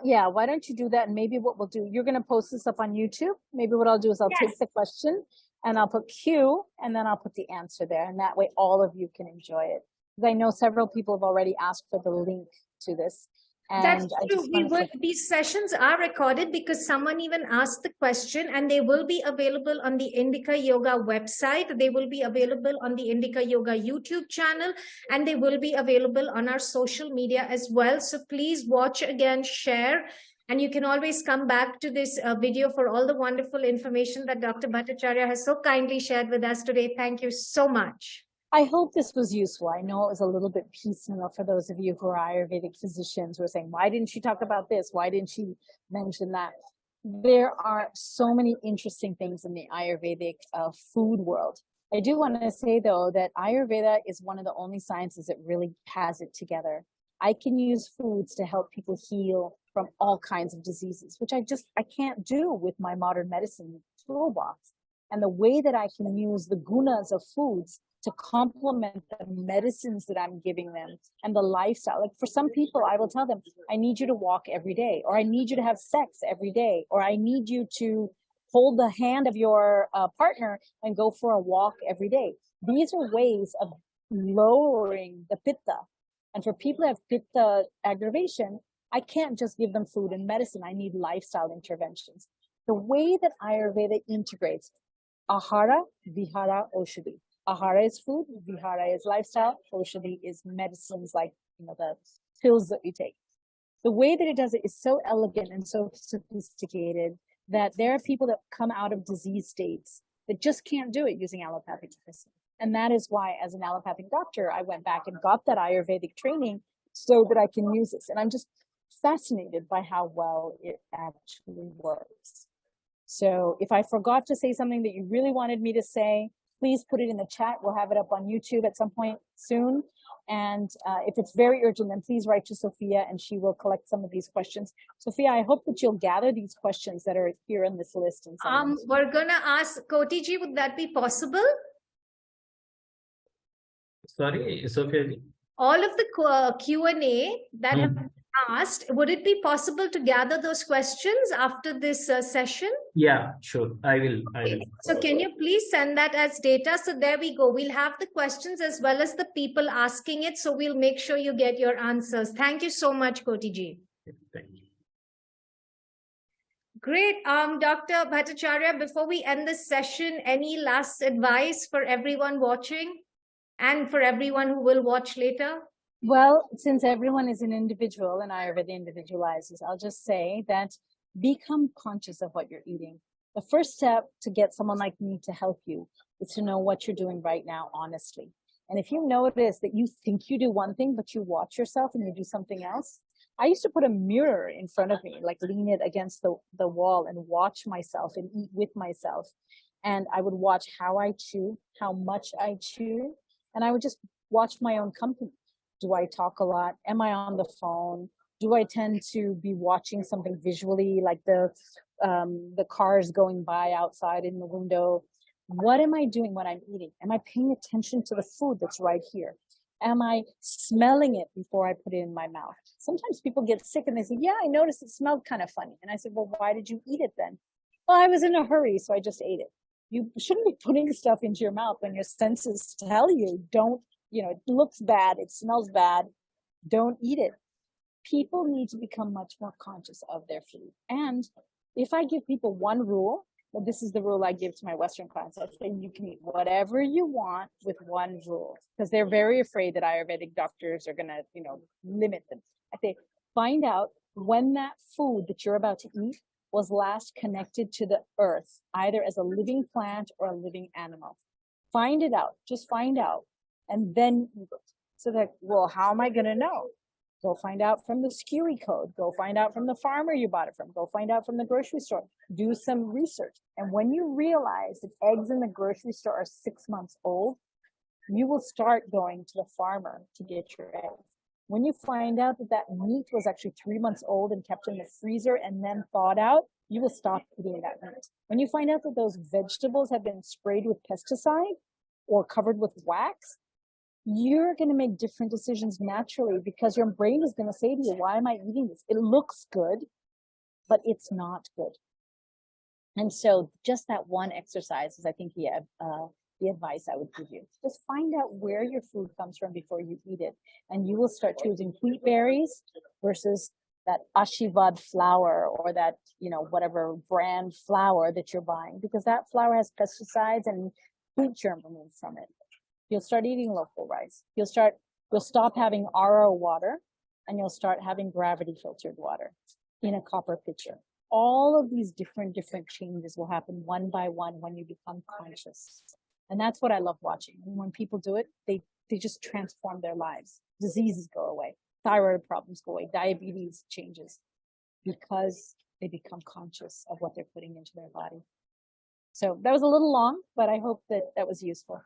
B: Yeah, why don't you do that? And maybe what we'll do, you're going to post this up on YouTube. Maybe what I'll do is I'll take the question and I'll put Q, and then I'll put the answer there. And that way all of you can enjoy it. Because I know several people have already asked for the link to this. And
A: that's true. These sessions are recorded because someone even asked the question, and they will be available on the Indica Yoga website. They will be available on the Indica Yoga YouTube channel, and they will be available on our social media as well. So please watch again, share, and you can always come back to this video for all the wonderful information that Dr. Bhattacharya has so kindly shared with us today. Thank you so much.
B: I hope this was useful. I know it was a little bit piecemeal for those of you who are Ayurvedic physicians who are saying, why didn't she talk about this? Why didn't she mention that? There are so many interesting things in the Ayurvedic food world. I do want to say, though, that Ayurveda is one of the only sciences that really has it together. I can use foods to help people heal from all kinds of diseases, which I can't do with my modern medicine toolbox. And the way that I can use the gunas of foods to complement the medicines that I'm giving them and the lifestyle. Like for some people, I will tell them, I need you to walk every day, or I need you to have sex every day, or I need you to hold the hand of your partner and go for a walk every day. These are ways of lowering the pitta. And for people who have pitta aggravation, I can't just give them food and medicine. I need lifestyle interventions. The way that Ayurveda integrates ahara, vihara, oshadhi. Ahara is food, vihara is lifestyle, oshadhi is medicines like the pills that we take. The way that it does it is so elegant and so sophisticated that there are people that come out of disease states that just can't do it using allopathic medicine. And that is why, as an allopathic doctor, I went back and got that Ayurvedic training so that I can use this. And I'm just fascinated by how well it actually works. So if I forgot to say something that you really wanted me to say, please put it in the chat. We'll have it up on YouTube at some point soon. And if it's very urgent, then please write to Sophia and she will collect some of these questions. Sophia, I hope that you'll gather these questions that are here on this list. And
A: we're going to ask Koti ji, would that be possible?
C: Sorry, Sophia.
A: All of the Q&A that have been asked, would it be possible to gather those questions after this session?
C: Yeah, sure. I will.
A: So can you please send that as data? So there we go. We'll have the questions as well as the people asking it. So we'll make sure you get your answers. Thank you so much, Koti ji.
C: Thank you.
A: Great. Dr. Bhattacharya, before we end this session, any last advice for everyone watching and for everyone who will watch later?
B: Well, since everyone is an individual and Ayurveda individualizes, I'll just say that become conscious of what you're eating. The first step to get someone like me to help you is to know what you're doing right now, honestly. And if you notice that you think you do one thing, but you watch yourself and you do something else, I used to put a mirror in front of me, like lean it against the wall and watch myself and eat with myself. And I would watch how I chew, how much I chew, and I would just watch my own company. Do I talk a lot? Am I on the phone? Do I tend to be watching something visually, like the cars going by outside in the window? What am I doing when I'm eating? Am I paying attention to the food that's right here? Am I smelling it before I put it in my mouth? Sometimes people get sick and they say, yeah, I noticed it smelled kind of funny. And I said, well, why did you eat it then? Well, I was in a hurry, so I just ate it. You shouldn't be putting stuff into your mouth when your senses tell you, don't, it looks bad, it smells bad, don't eat it. People need to become much more conscious of their food. And if I give people one rule, well, this is the rule I give to my Western clients. I say you can eat whatever you want with one rule, because they're very afraid that Ayurvedic doctors are going to, limit them. I say, find out when that food that you're about to eat was last connected to the earth, either as a living plant or a living animal. Find it out. Just find out. And then eat it. So that, well, how am I going to know? Go find out from the SKUI code. Go find out from the farmer you bought it from. Go find out from the grocery store. Do some research. And when you realize that eggs in the grocery store are 6 months old, you will start going to the farmer to get your eggs. When you find out that that meat was actually 3 months old and kept in the freezer and then thawed out, you will stop eating that meat. When you find out that those vegetables have been sprayed with pesticide or covered with wax, you're going to make different decisions naturally, because your brain is going to say to you, why am I eating this? It looks good, but it's not good. And so just that one exercise is, I think, the advice I would give you. Just find out where your food comes from before you eat it. And you will start choosing wheat berries versus that Ashirvad flour or that, whatever brand flour that you're buying, because that flour has pesticides and wheat germ removed from it. You'll start eating local rice. You'll stop having RO water, and you'll start having gravity filtered water in a copper pitcher. All of these different changes will happen one by one when you become conscious. And that's what I love watching. And when people do it, they just transform their lives. Diseases go away. Thyroid problems go away. Diabetes changes because they become conscious of what they're putting into their body. So that was a little long, but I hope that was useful.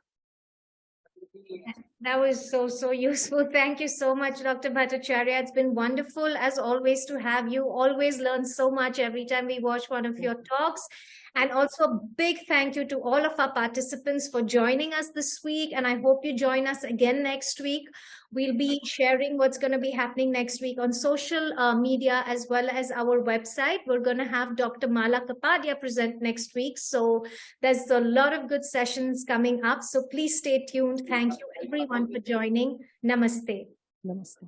A: That was so useful. Thank you so much, Dr. Bhattacharya. It's been wonderful, as always, to have you. Always learn so much every time we watch one of your talks. And also a big thank you to all of our participants for joining us this week. And I hope you join us again next week. We'll be sharing what's going to be happening next week on social media as well as our website. We're going to have Dr. Mala Kapadia present next week. So there's a lot of good sessions coming up. So please stay tuned. Thank you, everyone, for joining. Namaste.
B: Namaste.